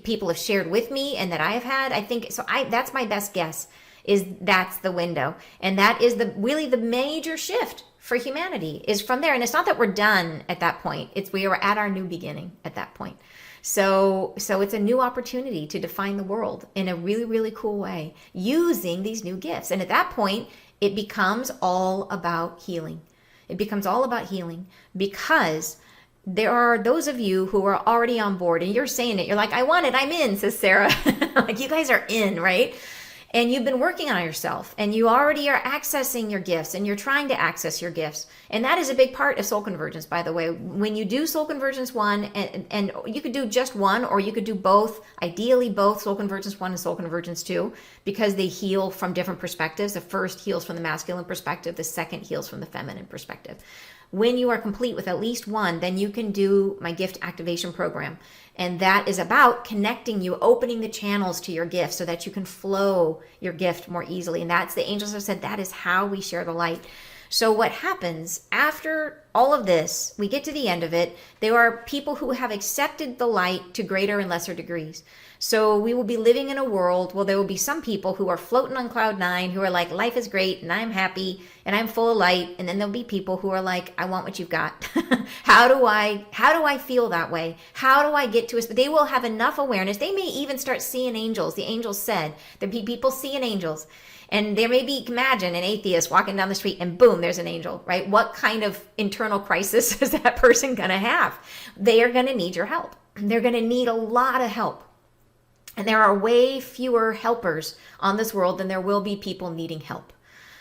people have shared with me and that I have had. I think so. That's my best guess, is that's the window. And that is really the major shift for humanity, is from there. And it's not that we're done at that point. We are at our new beginning at that point. So it's a new opportunity to define the world in a really, really cool way using these new gifts. And at that point, it becomes all about healing. It becomes all about healing, because there are those of you who are already on board and you're saying it. You're like, I want it. I'm in, says Sarah. Like, you guys are in, right? And you've been working on yourself, and you already are accessing your gifts, and you're trying to access your gifts. And that is a big part of soul convergence, by the way. When you do soul convergence 1, and you could do just one, or you could do both, ideally both soul convergence 1 and soul convergence 2, because they heal from different perspectives. The first heals from the masculine perspective. The second heals from the feminine perspective. When you are complete with at least one, then you can do my gift activation program. And that is about connecting you, opening the channels to your gift so that you can flow your gift more easily. And that's, the angels have said, that is how we share the light. So what happens after all of this, we get to the end of it, there are people who have accepted the light to greater and lesser degrees. So we will be living in a world where there will be some people who are floating on cloud 9, who are like, life is great and I'm happy and I'm full of light. And then there'll be people who are like, I want what you've got. How do I feel that way? How do I get to us? They will have enough awareness. They may even start seeing angels. The angels said there'd be people seeing angels. And there may be, imagine an atheist walking down the street and boom, there's an angel, right? What kind of internal crisis is that person going to have? They are going to need your help. They're going to need a lot of help. And there are way fewer helpers on this world than there will be people needing help.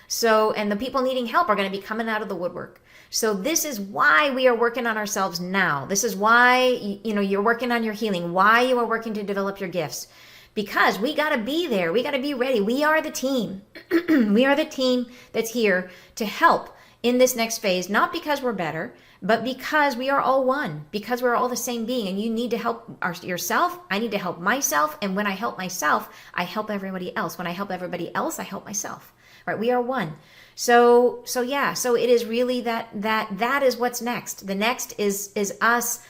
So, and the people needing help are going to be coming out of the woodwork. So this is why we are working on ourselves now. This is why, you're working on your healing, why you are working to develop your gifts. Because we got to be there. We got to be ready. We are the team. We are the team that's here to help in this next phase, not because we're better, but because we are all one, because we're all the same being. And you need to help yourself. I need to help myself. And when I help myself, I help everybody else. When I help everybody else, I help myself. Right? We are one. So it is really that is what's next. The next is us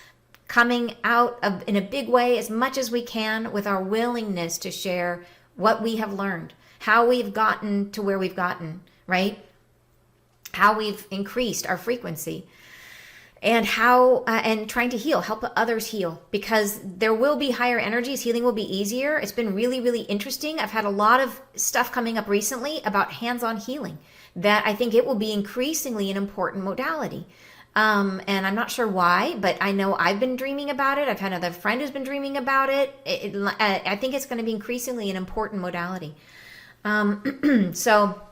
coming out in a big way, as much as we can, with our willingness to share what we have learned, how we've gotten to where we've gotten, right? How we've increased our frequency, and and trying to help others heal, because there will be higher energies. Healing will be easier. It's been really, really interesting. I've had a lot of stuff coming up recently about hands-on healing that I think it will be increasingly an important modality. And I'm not sure why, but I know I've been dreaming about it. I've had another friend who's been dreaming about it. I think it's going to be increasingly an important modality. So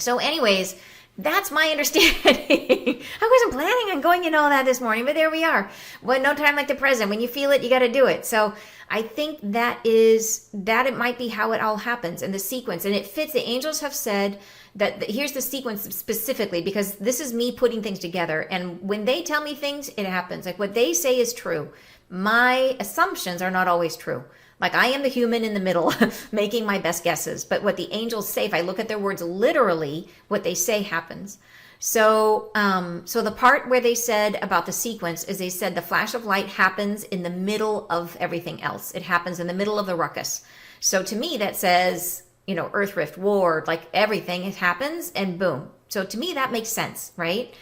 anyways, that's my understanding. I wasn't planning on going into all that this morning, but there we are. Well, no time like the present. When you feel it, you got to do it. So I think that it might be how it all happens, and the sequence, and it fits. The angels have said that here's the sequence specifically, because this is me putting things together. And when they tell me things, it happens. Like, what they say is true. My assumptions are not always true. Like, I am the human in the middle making my best guesses. But what the angels say, if I look at their words literally, what they say happens. So the part where they said about the sequence is, they said the flash of light happens in the middle of everything else. It happens in the middle of the ruckus. So to me, that says, Earth rift, war, like everything happens and boom. So to me, that makes sense, right?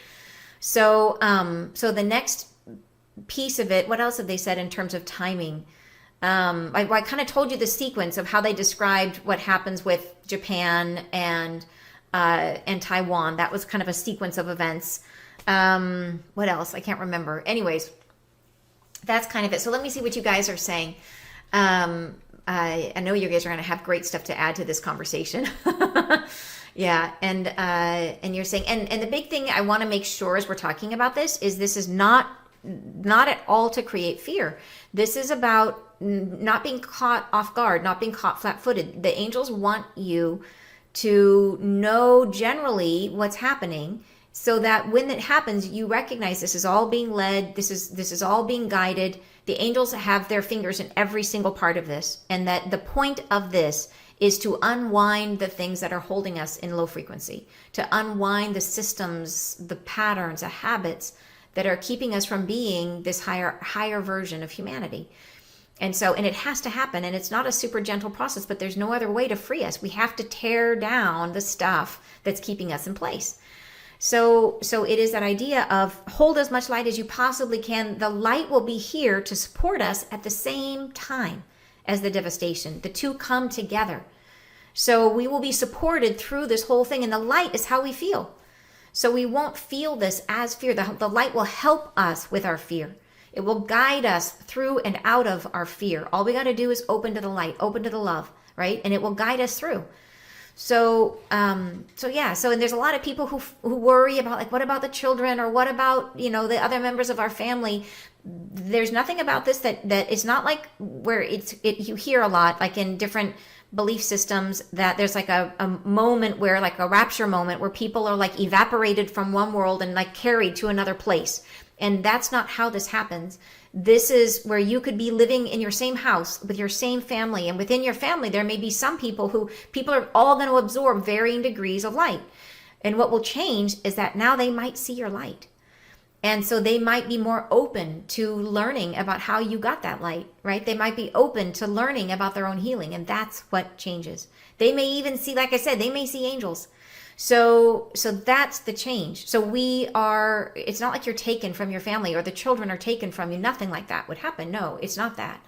So, so the next piece of it, what else have they said in terms of timing? I kind of told you the sequence of how they described what happens with Japan and Taiwan. That was kind of a sequence of events. What else? I can't remember. Anyways, that's kind of it. So let me see what you guys are saying. I know you guys are going to have great stuff to add to this conversation. Yeah, and you're saying, and the big thing I want to make sure as we're talking about this is not at all to create fear. This is about not being caught off guard, not being caught flat-footed. The angels want you to know generally what's happening, so that when it happens, you recognize this is all being led, this is all being guided. The angels have their fingers in every single part of this, and that the point of this is to unwind the things that are holding us in low frequency, to unwind the systems, the patterns, the habits that are keeping us from being this higher version of humanity. And it has to happen, and it's not a super gentle process, but there's no other way to free us. We have to tear down the stuff that's keeping us in place. So it is that idea of hold as much light as you possibly can. The light will be here to support us at the same time as the devastation. The two come together. So we will be supported through this whole thing, and the light is how we feel. So we won't feel this as fear. The light will help us with our fear. It will guide us through and out of our fear. All we got to do is open to the light, open to the love, right? And it will guide us through. So yeah. So, and there's a lot of people who worry about, like, what about the children, or what about, the other members of our family? There's nothing about this that it's not like where you hear a lot, like in different belief systems, that there's like a moment where, like a rapture moment, where people are like evaporated from one world and like carried to another place. And that's not how this happens. This is where you could be living in your same house with your same family, and within your family there may be some people are all going to absorb varying degrees of light. And what will change is that now they might see your light. And so they might be more open to learning about how you got that light, right? They might be open to learning about their own healing, and that's what changes. They may even see, like I said, they may see angels. So that's the change. So it's not like you're taken from your family, or the children are taken from you. Nothing like that would happen. No, it's not that.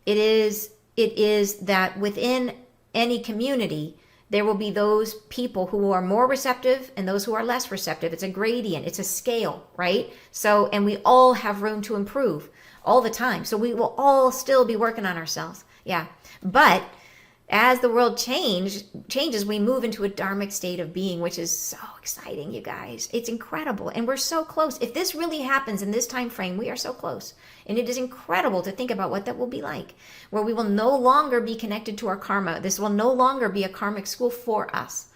It is that within any community, there will be those people who are more receptive and those who are less receptive. It's a gradient. It's a scale, right? So, and we all have room to improve all the time. So we will all still be working on ourselves. Yeah. But as the world changes, we move into a dharmic state of being, which is so exciting, you guys. It's incredible. And we're so close. If this really happens in this time frame, we are so close. And it is incredible to think about what that will be like, where we will no longer be connected to our karma. This will no longer be a karmic school for us.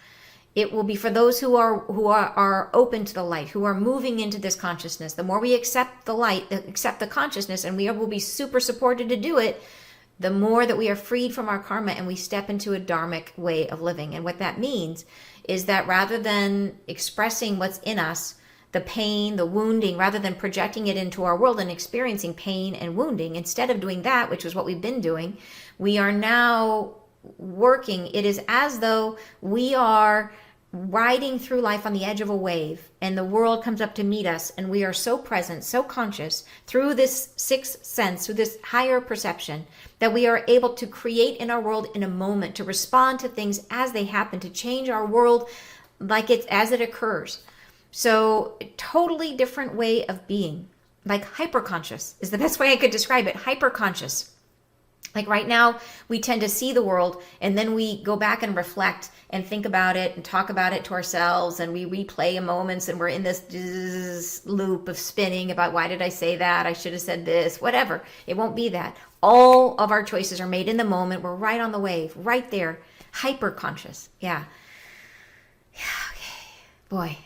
It will be for those who are open to the light, who are moving into this consciousness. The more we accept the light, accept the consciousness, and we will be super supported to do it, the more that we are freed from our karma and we step into a dharmic way of living. And what that means is that rather than expressing what's in us, the pain, the wounding, rather than projecting it into our world and experiencing pain and wounding, instead of doing that, which is what we've been doing, we are now working. It is as though we are riding through life on the edge of a wave, and the world comes up to meet us, and we are so present, so conscious through this sixth sense, through this higher perception, that we are able to create in our world in a moment, to respond to things as they happen, to change our world like it's as it occurs. So totally different way of being, like hyperconscious is the best way I could describe it. Hyperconscious. Like right now, we tend to see the world, and then we go back and reflect and think about it and talk about it to ourselves, and we replay moments, and we're in this loop of spinning about, why did I say that? I should have said this, whatever. It won't be that. All of our choices are made in the moment. We're right on the wave, right there. Hyper conscious. Yeah. Yeah, okay. Boy.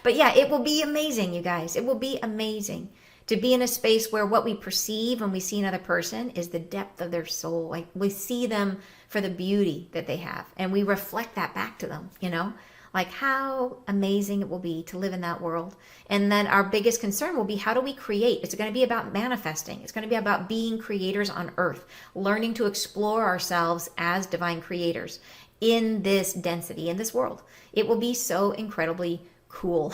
But yeah, it will be amazing, you guys. It will be amazing to be in a space where what we perceive when we see another person is the depth of their soul. Like we see them for the beauty that they have, and we reflect that back to them, Like how amazing it will be to live in that world. And then our biggest concern will be, how do we create? It's going to be about manifesting. It's going to be about being creators on earth, learning to explore ourselves as divine creators in this density, in this world. It will be so incredibly cool.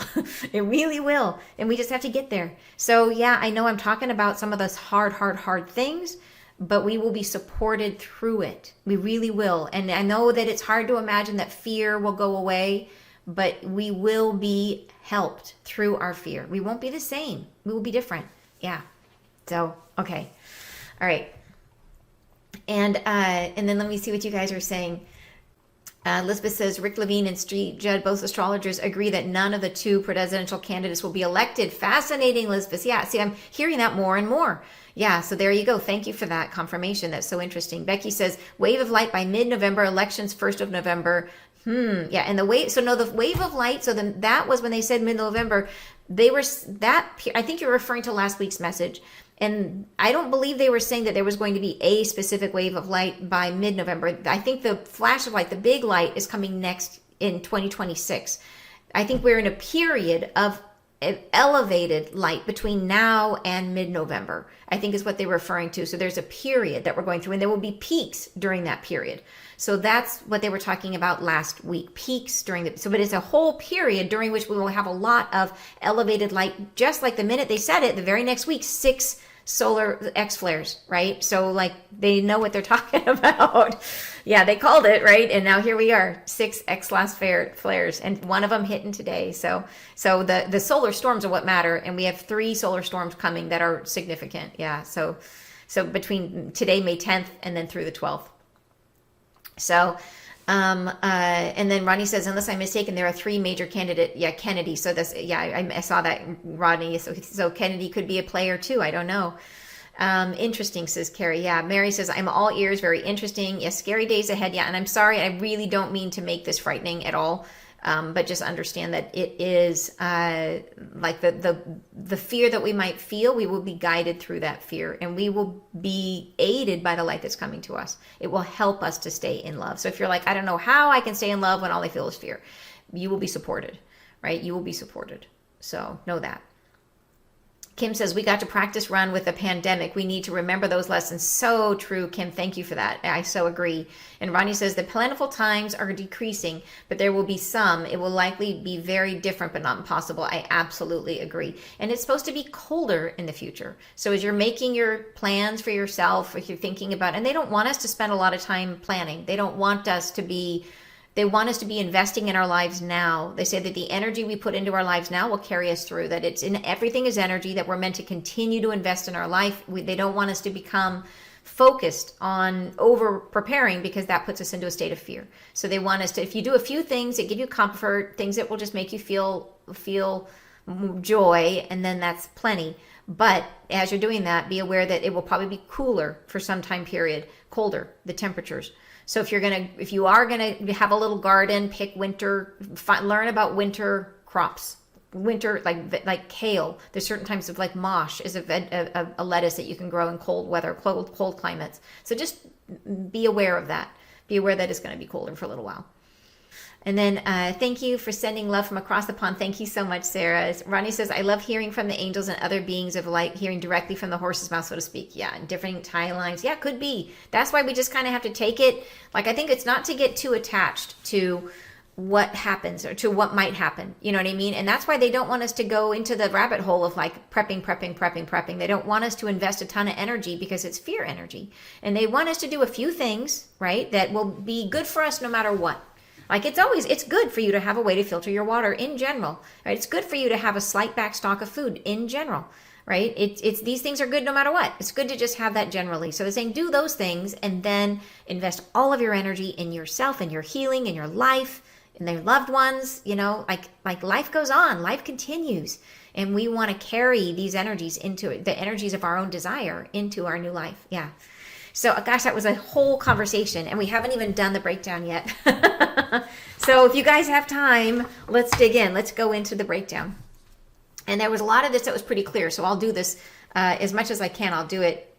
It really will. And we just have to get there. So yeah, I know I'm talking about some of those hard things, but we will be supported through it. We really will. And I know that it's hard to imagine that fear will go away, but we will be helped through our fear. We won't be the same. We will be different. Yeah. So, okay. All right. And then let me see what you guys are saying. Elizabeth says, Rick Levine and Street Judd, both astrologers, agree that none of the two presidential candidates will be elected. Fascinating, Elizabeth. Yeah, see, I'm hearing that more and more. Yeah, so there you go. Thank you for that confirmation. That's so interesting. Becky says, wave of light by mid-November, elections 1st of November. Yeah, and the wave, so no, the wave of light, so then that was when they said mid-November. They were, I think you're referring to last week's message. And I don't believe they were saying that there was going to be a specific wave of light by mid-November. I think the flash of light, the big light, is coming next in 2026. I think we're in a period of elevated light between now and mid-November, I think is what they're referring to. So there's a period that we're going through, and there will be peaks during that period. So that's what they were talking about last week, peaks during but it's a whole period during which we will have a lot of elevated light, just like the minute they said it, the very next week, 6 solar X flares, right? So like they know what they're talking about. Yeah, they called it, right? And now here we are, 6 X last flares, and one of them hitting today. So the solar storms are what matter, and we have 3 solar storms coming that are significant. Yeah, so between today, May 10th, and then through the 12th. So, and then Rodney says, unless I'm mistaken, there are 3 major candidates. Yeah, Kennedy. So this, yeah, I saw that, Rodney. So Kennedy could be a player too. I don't know. Interesting, says Carrie. Yeah, Mary says, I'm all ears. Very interesting. Yes, scary days ahead. Yeah, and I'm sorry. I really don't mean to make this frightening at all. But just understand that it is like the fear that we might feel, we will be guided through that fear, and we will be aided by the light that's coming to us. It will help us to stay in love. So if you're like, I don't know how I can stay in love when all I feel is fear, you will be supported, right? You will be supported. So know that. Kim says, we got to practice run with the pandemic. We need to remember those lessons. So true, Kim. Thank you for that. I so agree. And Ronnie says, the plentiful times are decreasing, but there will be some. It will likely be very different, but not impossible. I absolutely agree. And it's supposed to be colder in the future. So as you're making your plans for yourself, if you're thinking about, and they don't want us to spend a lot of time planning. They want us to be investing in our lives now. They say that the energy we put into our lives now will carry us through, that everything is energy, that we're meant to continue to invest in our life. They don't want us to become focused on over preparing, because that puts us into a state of fear. So they want us to, if you do a few things that give you comfort, things that will just make you feel joy, and then that's plenty. But as you're doing that, be aware that it will probably be cooler for some time period, colder, the temperatures. So if you are gonna have a little garden, pick winter, learn about winter crops. Winter, like kale. There's certain types of, like mosh is a lettuce that you can grow in cold weather, cold climates. So just be aware of that. Be aware that it's going to be colder for a little while. And then thank you for sending love from across the pond. Thank you so much, Sarah. Ronnie says, I love hearing from the angels and other beings of light, hearing directly from the horse's mouth, so to speak. Yeah, different timelines. Yeah, could be. That's why we just kind of have to take it. Like, I think it's not to get too attached to what happens or to what might happen. You know what I mean? And that's why they don't want us to go into the rabbit hole of like prepping. They don't want us to invest a ton of energy, because it's fear energy. And they want us to do a few things, right, that will be good for us no matter what. Like it's good for you to have a way to filter your water in general, right? It's good for you to have a slight back stock of food in general, right? It's these things are good no matter what. It's good to just have that generally. So they're saying do those things, and then invest all of your energy in yourself and your healing and your life and their loved ones. You know, like life goes on, life continues, and we want to carry these energies into it, the energies of our own desire into our new life. Yeah. So, gosh, that was a whole conversation, and we haven't even done the breakdown yet. So if you guys have time, let's dig in. Let's go into the breakdown. And there was a lot of this that was pretty clear, so I'll do this as much as I can. I'll do it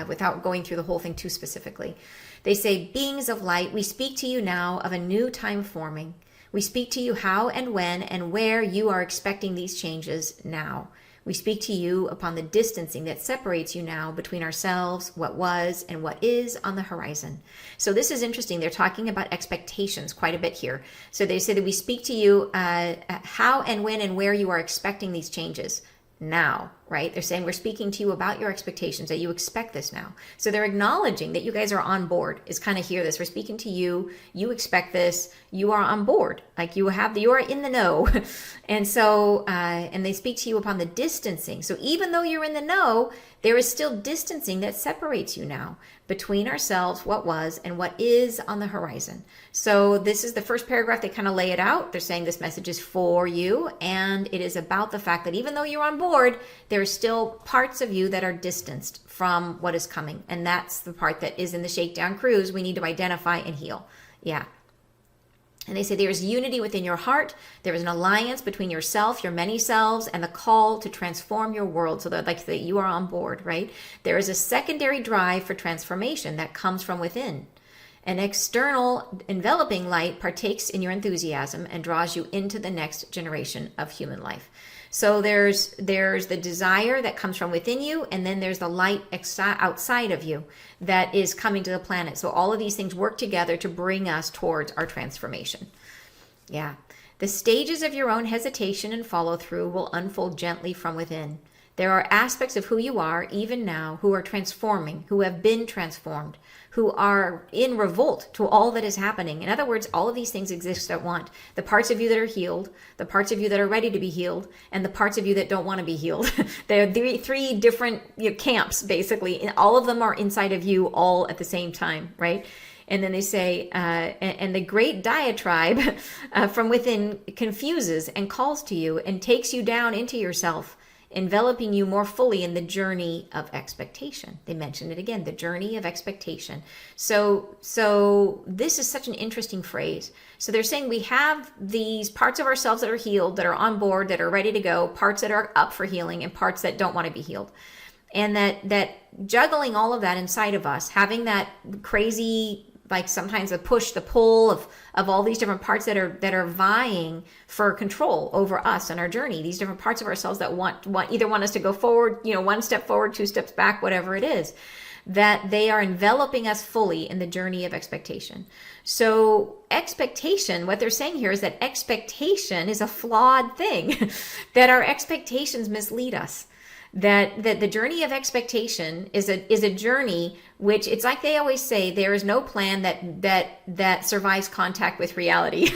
without going through the whole thing too specifically. They say, beings of light, we speak to you now of a new time forming. We speak to you how and when and where you are expecting these changes now. We speak to you upon the distancing that separates you now between ourselves, what was, and what is on the horizon. So this is interesting. They're talking about expectations quite a bit here. So they say that we speak to you how and when and where you are expecting these changes now, right? They're saying we're speaking to you about your expectations, that you expect this now. So they're acknowledging that you guys are on board, is kind of hear this. We're speaking to you, you expect this, you are on board, like you are in the know. And so, and they speak to you upon the distancing. So even though you're in the know, there is still distancing that separates you now between ourselves, what was, and what is on the horizon. So this is the first paragraph. They kind of lay it out. They're saying this message is for you, and it is about the fact that even though you're on board, there are still parts of you that are distanced from what is coming. And that's the part that is in the shakedown cruise we need to identify and heal. Yeah. And they say there is unity within your heart. There is an alliance between yourself, your many selves, and the call to transform your world. So that, like, that you are on board, right? There is a secondary drive for transformation that comes from within. An external enveloping light partakes in your enthusiasm and draws you into the next generation of human life. So there's the desire that comes from within you, and then there's the light outside of you that is coming to the planet. So all of these things work together to bring us towards our transformation. Yeah. The stages of your own hesitation and follow through will unfold gently from within. There are aspects of who you are, even now, who are transforming, who have been transformed, who are in revolt to all that is happening. In other words, all of these things exist at once. The parts of you that are healed, the parts of you that are ready to be healed, and the parts of you that don't want to be healed. There are three different camps, basically. And all of them are inside of you all at the same time, right? And then they say, and the great diatribe from within confuses and calls to you and takes you down into yourself, enveloping you more fully in the journey of expectation. They mentioned it again, the journey of expectation. So this is such an interesting phrase. So they're saying we have these parts of ourselves that are healed, that are on board, that are ready to go, parts that are up for healing, and parts that don't want to be healed. And that juggling all of that inside of us, having that crazy, like sometimes the push, the pull of all these different parts that are vying for control over us and our journey. These different parts of ourselves that want us to go forward, one step forward, two steps back, whatever it is, that they are enveloping us fully in the journey of expectation. So expectation, what they're saying here is that expectation is a flawed thing, that our expectations mislead us. That the journey of expectation is a journey which, it's like they always say, there is no plan that survives contact with reality.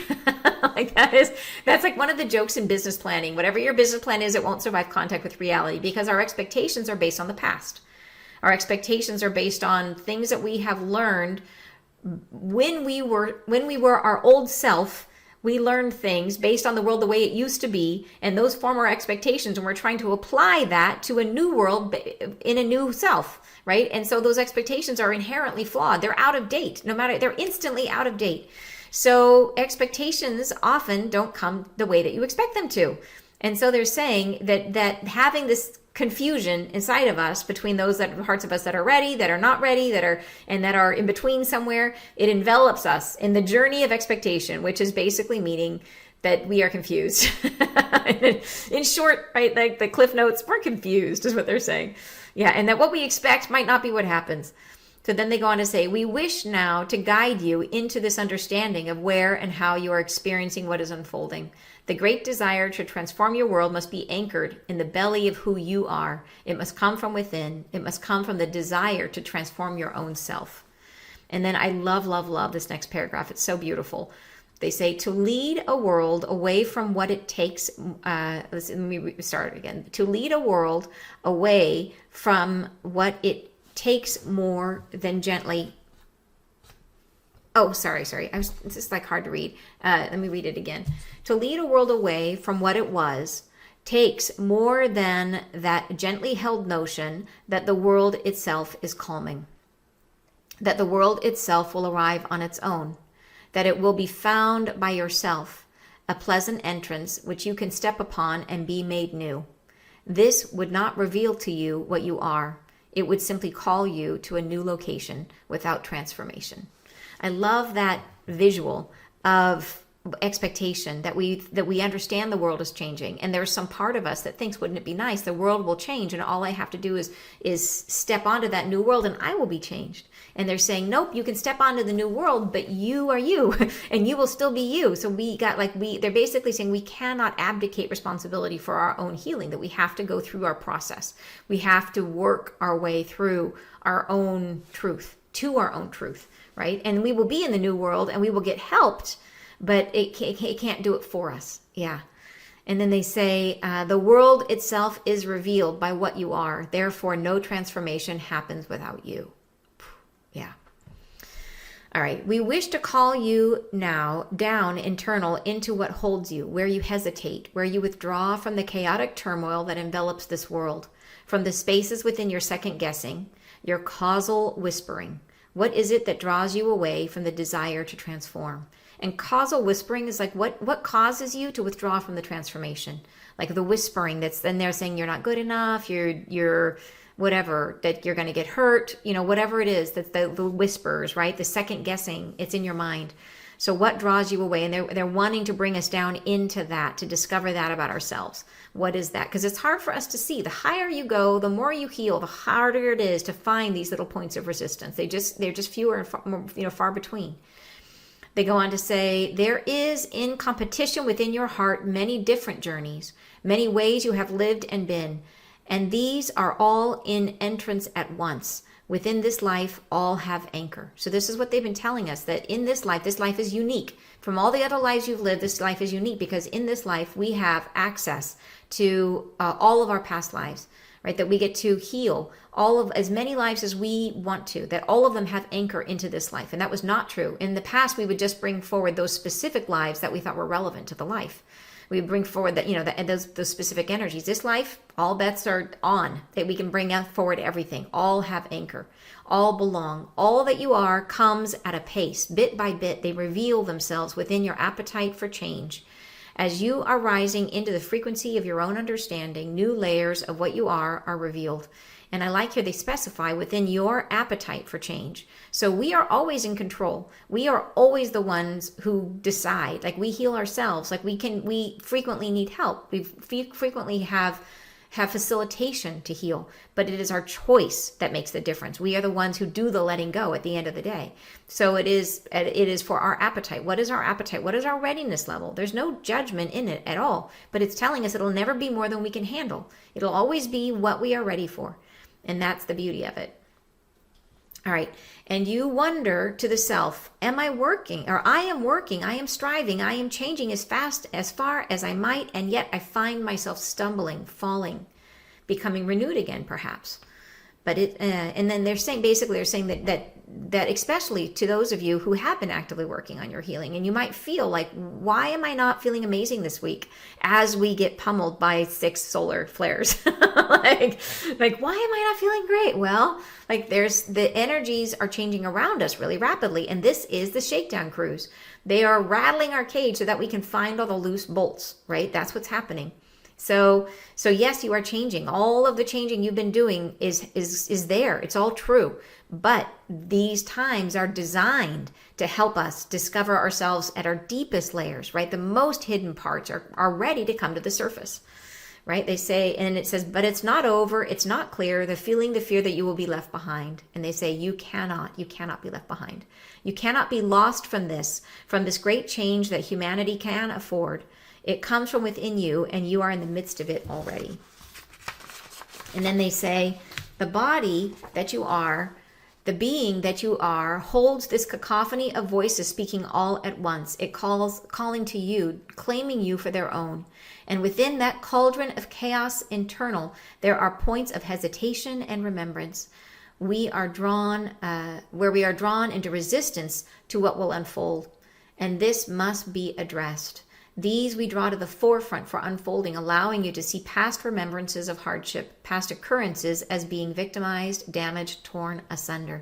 Like that's like one of the jokes in business planning. Whatever your business plan is, it won't survive contact with reality, because our expectations are based on the past. Our expectations are based on things that we have learned when we were our old self. We learned things based on the world the way it used to be, and those form our expectations, and we're trying to apply that to a new world in a new self, right? And so those expectations are inherently flawed. They're out of date. They're instantly out of date. So expectations often don't come the way that you expect them to. And so they're saying that having this confusion inside of us between those parts of us that are ready, that are not ready, that are in between somewhere, it envelops us in the journey of expectation, which is basically meaning that we are confused. In short, right, like the Cliff Notes, we're confused is what they're saying. Yeah, and that what we expect might not be what happens. So then they go on to say, we wish now to guide you into this understanding of where and how you are experiencing what is unfolding. The great desire to transform your world must be anchored in the belly of who you are. It must come from within. It must come from the desire to transform your own self. And then I love this next paragraph. It's so beautiful. They say, to lead a world away from what it takes, let me start again. To lead a world away from what it takes more than gently. Oh, sorry. It's just like hard to read. Let me read it again. To lead a world away from what it was takes more than that gently held notion that the world itself is calming, that the world itself will arrive on its own, that it will be found by yourself, a pleasant entrance which you can step upon and be made new. This would not reveal to you what you are. It would simply call you to a new location without transformation. I love that visual of expectation that we understand the world is changing, and there's some part of us that thinks, wouldn't it be nice, the world will change and all I have to do is step onto that new world and I will be changed. And they're saying, nope, you can step onto the new world, but you are you and you will still be you. So they're basically saying we cannot abdicate responsibility for our own healing, that we have to go through our process. We have to work our way through our own truth, to our own truth, right? And we will be in the new world and we will get helped, but it can't do it for us. Yeah. And then they say, the world itself is revealed by what you are. Therefore, no transformation happens without you. Yeah. All right. We wish to call you now down internal into what holds you, where you hesitate, where you withdraw from the chaotic turmoil that envelops this world, from the spaces within your second guessing, your causal whispering. What is it that draws you away from the desire to transform? And causal whispering is like what causes you to withdraw from the transformation? Like the whispering that's then they're saying you're not good enough, you're whatever, that you're going to get hurt, whatever it is, that's the whispers, right? The second guessing, it's in your mind. So what draws you away? And they're wanting to bring us down into that, to discover that about ourselves. What is that? Because it's hard for us to see. The higher you go, the more you heal, the harder it is to find these little points of resistance. They're just fewer and far between. They go on to say, there is in competition within your heart many different journeys, many ways you have lived and been, and these are all in entrance at once. Within this life, all have anchor. So this is what they've been telling us, that in this life is unique. From all the other lives you've lived, this life is unique because in this life, we have access to all of our past lives, right? That we get to heal all of as many lives as we want to, that all of them have anchor into this life. And that was not true. In the past, we would just bring forward those specific lives that we thought were relevant to the life. We bring forward that, those specific energies. This life, all bets are on, that we can bring forward everything. All have anchor, all belong. All that you are comes at a pace. Bit by bit, they reveal themselves within your appetite for change. As you are rising into the frequency of your own understanding, new layers of what you are revealed. And I like here they specify within your appetite for change. So we are always in control. We are always the ones who decide. Like we heal ourselves. Like we frequently need help. We frequently have facilitation to heal, but it is our choice that makes the difference. We are the ones who do the letting go at the end of the day. So it is for our appetite. What is our appetite? What is our readiness level? There's no judgment in it at all, but it's telling us it'll never be more than we can handle. It'll always be what we are ready for. And that's the beauty of it. All right. And you wonder to the self, am I working? Or I am working, I am striving, I am changing as far as I might, and yet I find myself stumbling, falling, becoming renewed again, perhaps. But and then they're saying that especially to those of you who have been actively working on your healing, and you might feel like, why am I not feeling amazing this week as we get pummeled by 6 solar flares? like why am I not feeling great? Well, the energies are changing around us really rapidly, and this is the shakedown cruise. They are rattling our cage so that we can find all the loose bolts, right? That's what's happening. So yes, you are changing. All of the changing you've been doing is there. It's all true. But these times are designed to help us discover ourselves at our deepest layers, right? The most hidden parts are ready to come to the surface, right? They say, and it says, but it's not over. It's not clear. The fear that you will be left behind. And they say, you cannot be left behind. You cannot be lost from this great change that humanity can afford. It comes from within you, and you are in the midst of it already. And then they say, the body that you are, the being that you are, holds this cacophony of voices speaking all at once. It calling to you, claiming you for their own. And within that cauldron of chaos internal, there are points of hesitation and remembrance. We are drawn into resistance to what will unfold. And this must be addressed. These we draw to the forefront for unfolding, allowing you to see past remembrances of hardship, past occurrences as being victimized, damaged, torn asunder.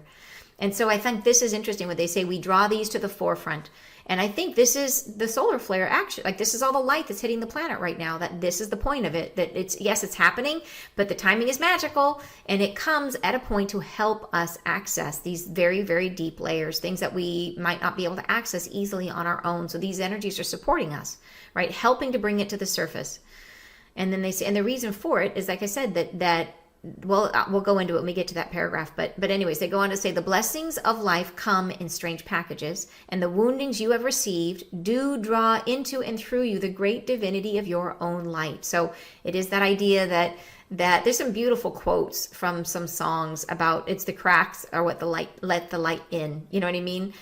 And so I think this is interesting when they say we draw these to the forefront. And I think this is the solar flare action. Like, this is all the light that's hitting the planet right now, that this is the point of it, that it's, yes, it's happening, but the timing is magical, and it comes at a point to help us access these very, very deep layers, things that we might not be able to access easily on our own. So these energies are supporting us, right? Helping to bring it to the surface. And then they say, and the reason for it is, like I said, that well, we'll go into it when we get to that paragraph. But anyways, they go on to say, the blessings of life come in strange packages, and the woundings you have received do draw into and through you the great divinity of your own light. So it is that idea that there's some beautiful quotes from some songs about, it's the cracks are what the light, let the light in. You know what I mean?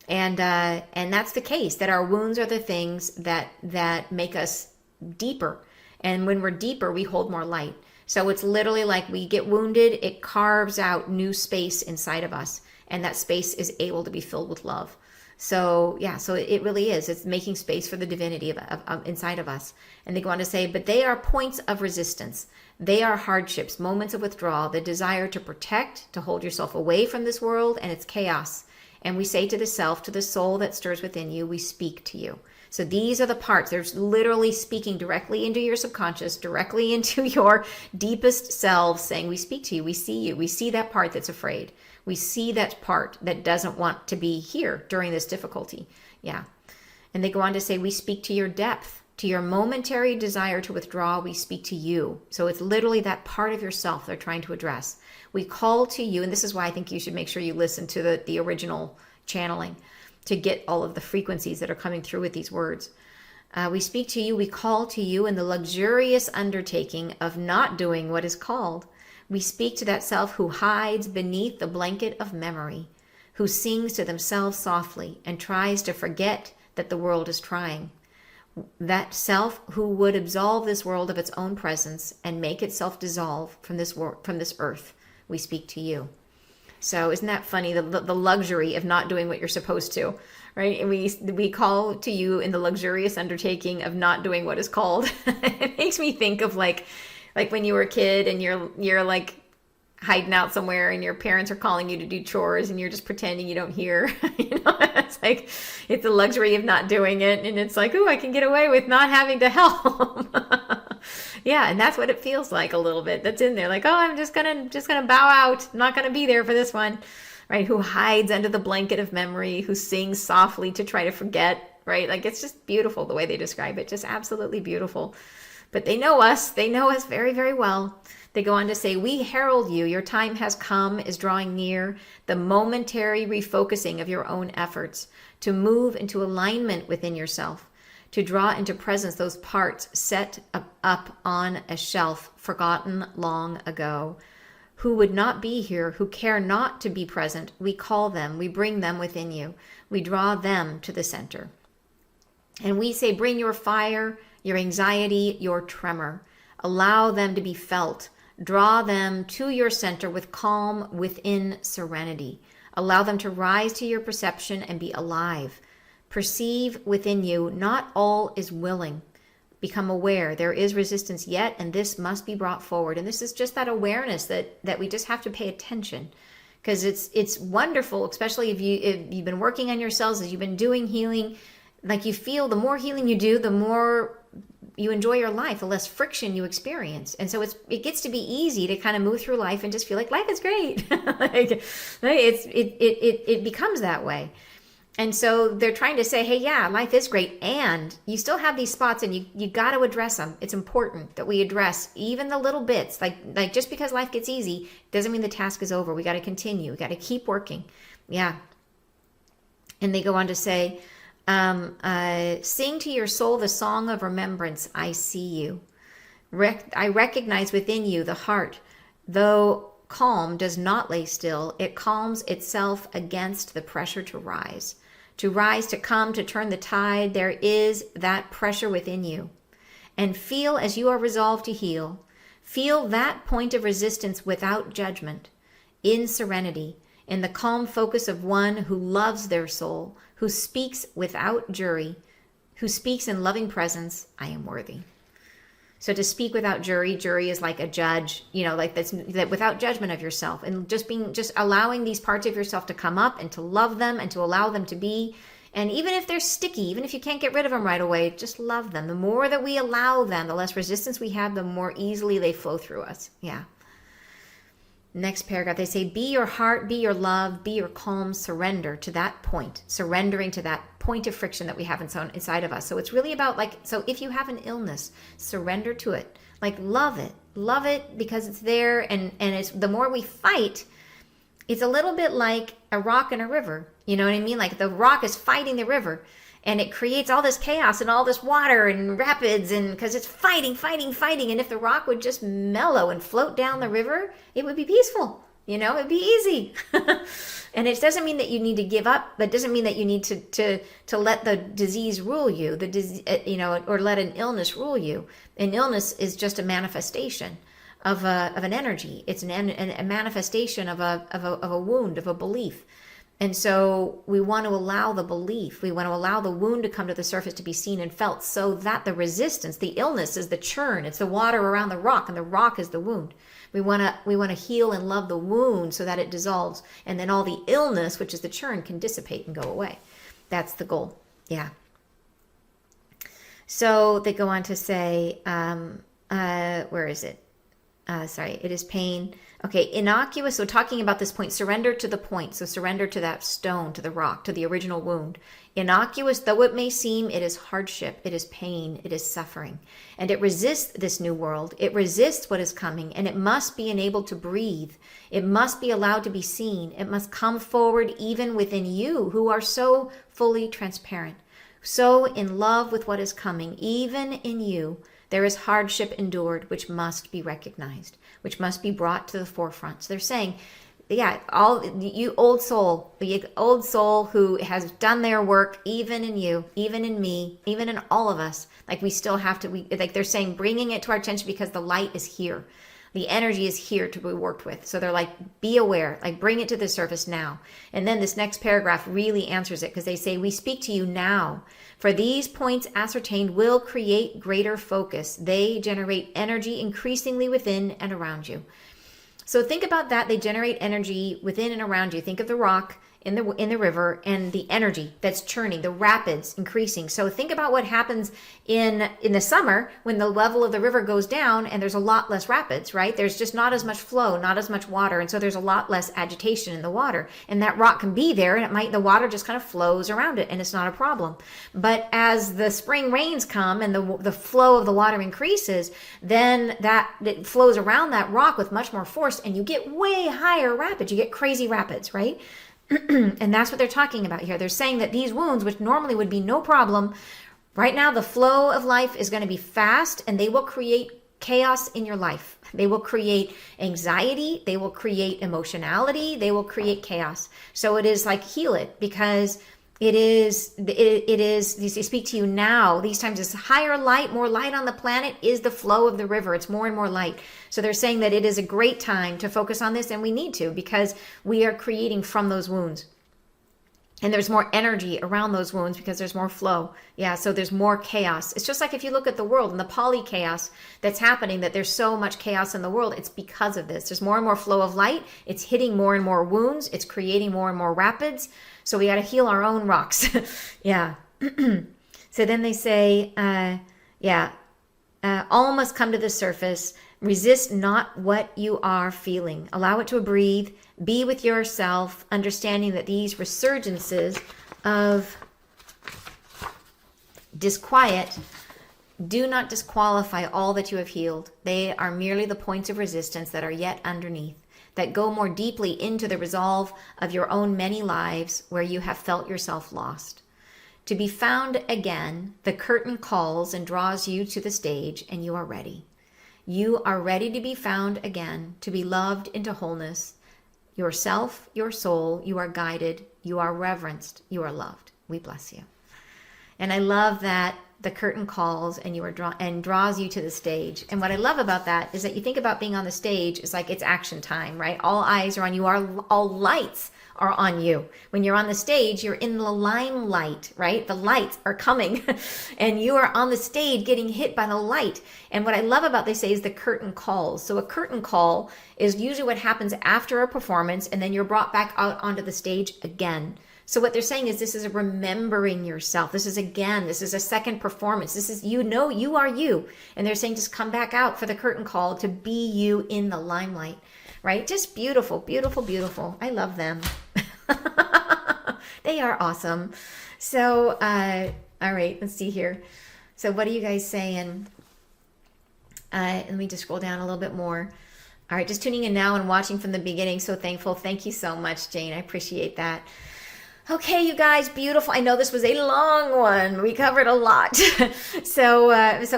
And that's the case, that our wounds are the things that make us deeper. And when we're deeper, we hold more light. So it's literally like we get wounded, it carves out new space inside of us, and that space is able to be filled with love. So yeah, so it really is. It's making space for the divinity of inside of us. And they go on to say, but they are points of resistance. They are hardships, moments of withdrawal, the desire to protect, to hold yourself away from this world and its chaos. And we say to the self, to the soul that stirs within you, we speak to you. So these are the parts. There's literally speaking directly into your subconscious, directly into your deepest selves, saying, we speak to you, we see you, we see that part that's afraid. We see that part that doesn't want to be here during this difficulty. Yeah. And they go on to say, we speak to your depth, to your momentary desire to withdraw, we speak to you. So it's literally that part of yourself they're trying to address. We call to you, and this is why I think you should make sure you listen to the original channeling, to get all of the frequencies that are coming through with these words. We speak to you, we call to you in the luxurious undertaking of not doing what is called. We speak to that self who hides beneath the blanket of memory, who sings to themselves softly and tries to forget that the world is trying. That self who would absolve this world of its own presence and make itself dissolve from this earth. We speak to you. So isn't that funny, the luxury of not doing what you're supposed to, right? And we call to you in the luxurious undertaking of not doing what is called. It makes me think of like when you were a kid and you're like hiding out somewhere and your parents are calling you to do chores and you're just pretending you don't hear. It's like, it's the luxury of not doing it, and it's like, oh, I can get away with not having to help. Yeah, and that's what it feels like a little bit. That's in there, like, oh, I'm just gonna bow out. I'm not gonna be there for this one, right? Who hides under the blanket of memory, who sings softly to try to forget, right? Like, it's just beautiful the way they describe it, just absolutely beautiful. But they know us very, very well. They go on to say, we herald you, your time has come, is drawing near, the momentary refocusing of your own efforts to move into alignment within yourself, to draw into presence those parts set up on a shelf, forgotten long ago, who would not be here, who care not to be present. We call them, we bring them within you. We draw them to the center. And we say, bring your fire, your anxiety, your tremor. Allow them to be felt. Draw them to your center with calm within serenity. Allow them to rise to your perception and be alive. Perceive within you, not all is willing. Become aware there is resistance yet, and this must be brought forward. And this is just that awareness that we just have to pay attention, because it's wonderful, especially if you've been working on yourselves, as you've been doing healing. Like, you feel the more healing you do, the more you enjoy your life, the less friction you experience. And so it gets to be easy to kind of move through life and just feel like life is great. Like, it becomes that way. And so they're trying to say, hey, yeah, life is great, and you still have these spots, and you got to address them. It's important that we address even the little bits. Like just because life gets easy doesn't mean the task is over. We got to continue. We got to keep working. Yeah. And they go on to say, sing to your soul the song of remembrance. I see you. I recognize within you the heart, though calm does not lay still. It calms itself against the pressure to rise, to come, to turn the tide. There is that pressure within you. And feel as you are resolved to heal. Feel that point of resistance without judgment, in serenity, in the calm focus of one who loves their soul, who speaks without jury, who speaks in loving presence. I am worthy. So to speak without jury is like a judge, like that without judgment of yourself, and just allowing these parts of yourself to come up and to love them and to allow them to be And even if they're sticky, even if you can't get rid of them right away, just love them. The more that we allow them, the less resistance we have, the more easily they flow through us. Yeah. Next paragraph, they say, be your heart, be your love, be your calm, surrender to that point, surrendering to that point of friction that we have inside of us. So it's really about so if you have an illness, surrender to it. Love it because it's there. And it's the more we fight, it's a little bit like a rock in a river. You know what I mean? The rock is fighting the river. And it creates all this chaos and all this water and rapids, and because it's fighting. And if the rock would just mellow and float down the river, it would be peaceful. It'd be easy. And it doesn't mean that you need to give up. That doesn't mean that you need to let the disease rule you. Or let an illness rule you. An illness is just a manifestation of an energy. It's a manifestation of a wound, of a belief. And so we want to allow the belief, we want to allow the wound to come to the surface to be seen and felt, so that the resistance, the illness, is the churn. It's the water around the rock, and the rock is the wound. We want to heal and love the wound so that it dissolves, and then all the illness, which is the churn, can dissipate and go away. That's the goal. Yeah. So they go on to say, where is it? It is pain. Okay, innocuous. So talking about this point, surrender to the point. So surrender to that stone, to the rock, to the original wound. Innocuous though it may seem, it is hardship, it is pain, it is suffering. And it resists this new world. It resists what is coming, and it must be enabled to breathe. It must be allowed to be seen. It must come forward even within you, who are so fully transparent, so in love with what is coming. Even in you, there is hardship endured, which must be recognized, which must be brought to the forefront. So they're saying, all you old soul, the old soul who has done their work, even in you, even in me, even in all of us, we still have to, they're saying, bringing it to our attention because the light is here. The energy is here to be worked with. So they're be aware, bring it to the surface now. And then this next paragraph really answers it, because they say, we speak to you now. For these points ascertained will create greater focus. They generate energy increasingly within and around you. So think about that. They generate energy within and around you. Think of the rock in the river and the energy that's churning, the rapids increasing. So think about what happens in the summer when the level of the river goes down and there's a lot less rapids, right? There's just not as much flow, not as much water. And so there's a lot less agitation in the water. And that rock can be there, and the water just kind of flows around it, and it's not a problem. But as the spring rains come and the flow of the water increases, then it flows around that rock with much more force, and you get way higher rapids. You get crazy rapids, right? And that's what they're talking about here. They're saying that these wounds, which normally would be no problem, right now the flow of life is going to be fast, and they will create chaos in your life. They will create anxiety. They will create emotionality. They will create chaos. So it is heal it, because it is, they speak to you now. These times it's higher light, more light on the planet is the flow of the river. It's more and more light. So they're saying that it is a great time to focus on this, and we need to, because we are creating from those wounds. And there's more energy around those wounds because there's more flow. Yeah, so there's more chaos. It's just like if you look at the world and the poly-chaos that's happening, that there's so much chaos in the world, it's because of this. There's more and more flow of light. It's hitting more and more wounds. It's creating more and more rapids. So we got to heal our own rocks. Yeah. So then they say, all must come to the surface. Resist not what you are feeling. Allow it to breathe. Be with yourself, understanding that these resurgences of disquiet do not disqualify all that you have healed. They are merely the points of resistance that are yet underneath, that go more deeply into the resolve of your own many lives where you have felt yourself lost. To be found again, the curtain calls and draws you to the stage, and you are ready. You are ready to be found again, to be loved into wholeness. Yourself, your soul, you are guided, you are reverenced, you are loved. We bless you. And I love that the curtain calls and you are draws you to the stage. And what I love about that is that you think about being on the stage, it's like it's action time, right? All eyes are on you, all lights are on you. When you're on the stage, you're in the limelight, right? The lights are coming and you are on the stage getting hit by the light. And what I love about they say is the curtain calls. So a curtain call is usually what happens after a performance, and then you're brought back out onto the stage again. So what they're saying is this is a remembering yourself. This is a second performance. This is, you know, you are you. And they're saying just come back out for the curtain call to be you in the limelight, right? Just beautiful, beautiful, beautiful. I love them. They are awesome. So, all right, let's see here. So what are you guys saying? Let me just scroll down a little bit more. All right, just tuning in now and watching from the beginning. So thankful. Thank you so much, Jane. I appreciate that. Okay, you guys, beautiful. I know this was a long one. We covered a lot. So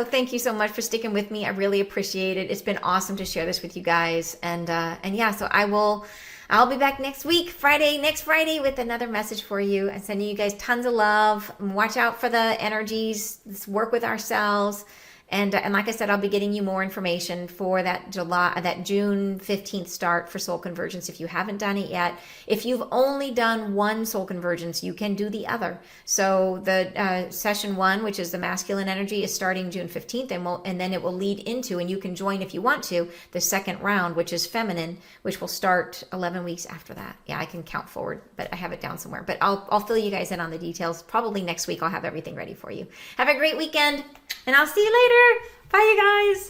thank you so much for sticking with me. I really appreciate it. It's been awesome to share this with you guys. And yeah, so I'll be back next week, next Friday with another message for you. I'm sending you guys tons of love. Watch out for the energies. Let's work with ourselves. And like I said, I'll be getting you more information for that June 15th start for soul convergence if you haven't done it yet. If you've only done one soul convergence, you can do the other. So the session 1, which is the masculine energy, is starting June 15th, and then it will lead into, and you can join if you want to, the second round, which is feminine, which will start 11 weeks after that. Yeah, I can count forward, but I have it down somewhere. But I'll fill you guys in on the details. Probably next week I'll have everything ready for you. Have a great weekend, and I'll see you later. Bye, you guys.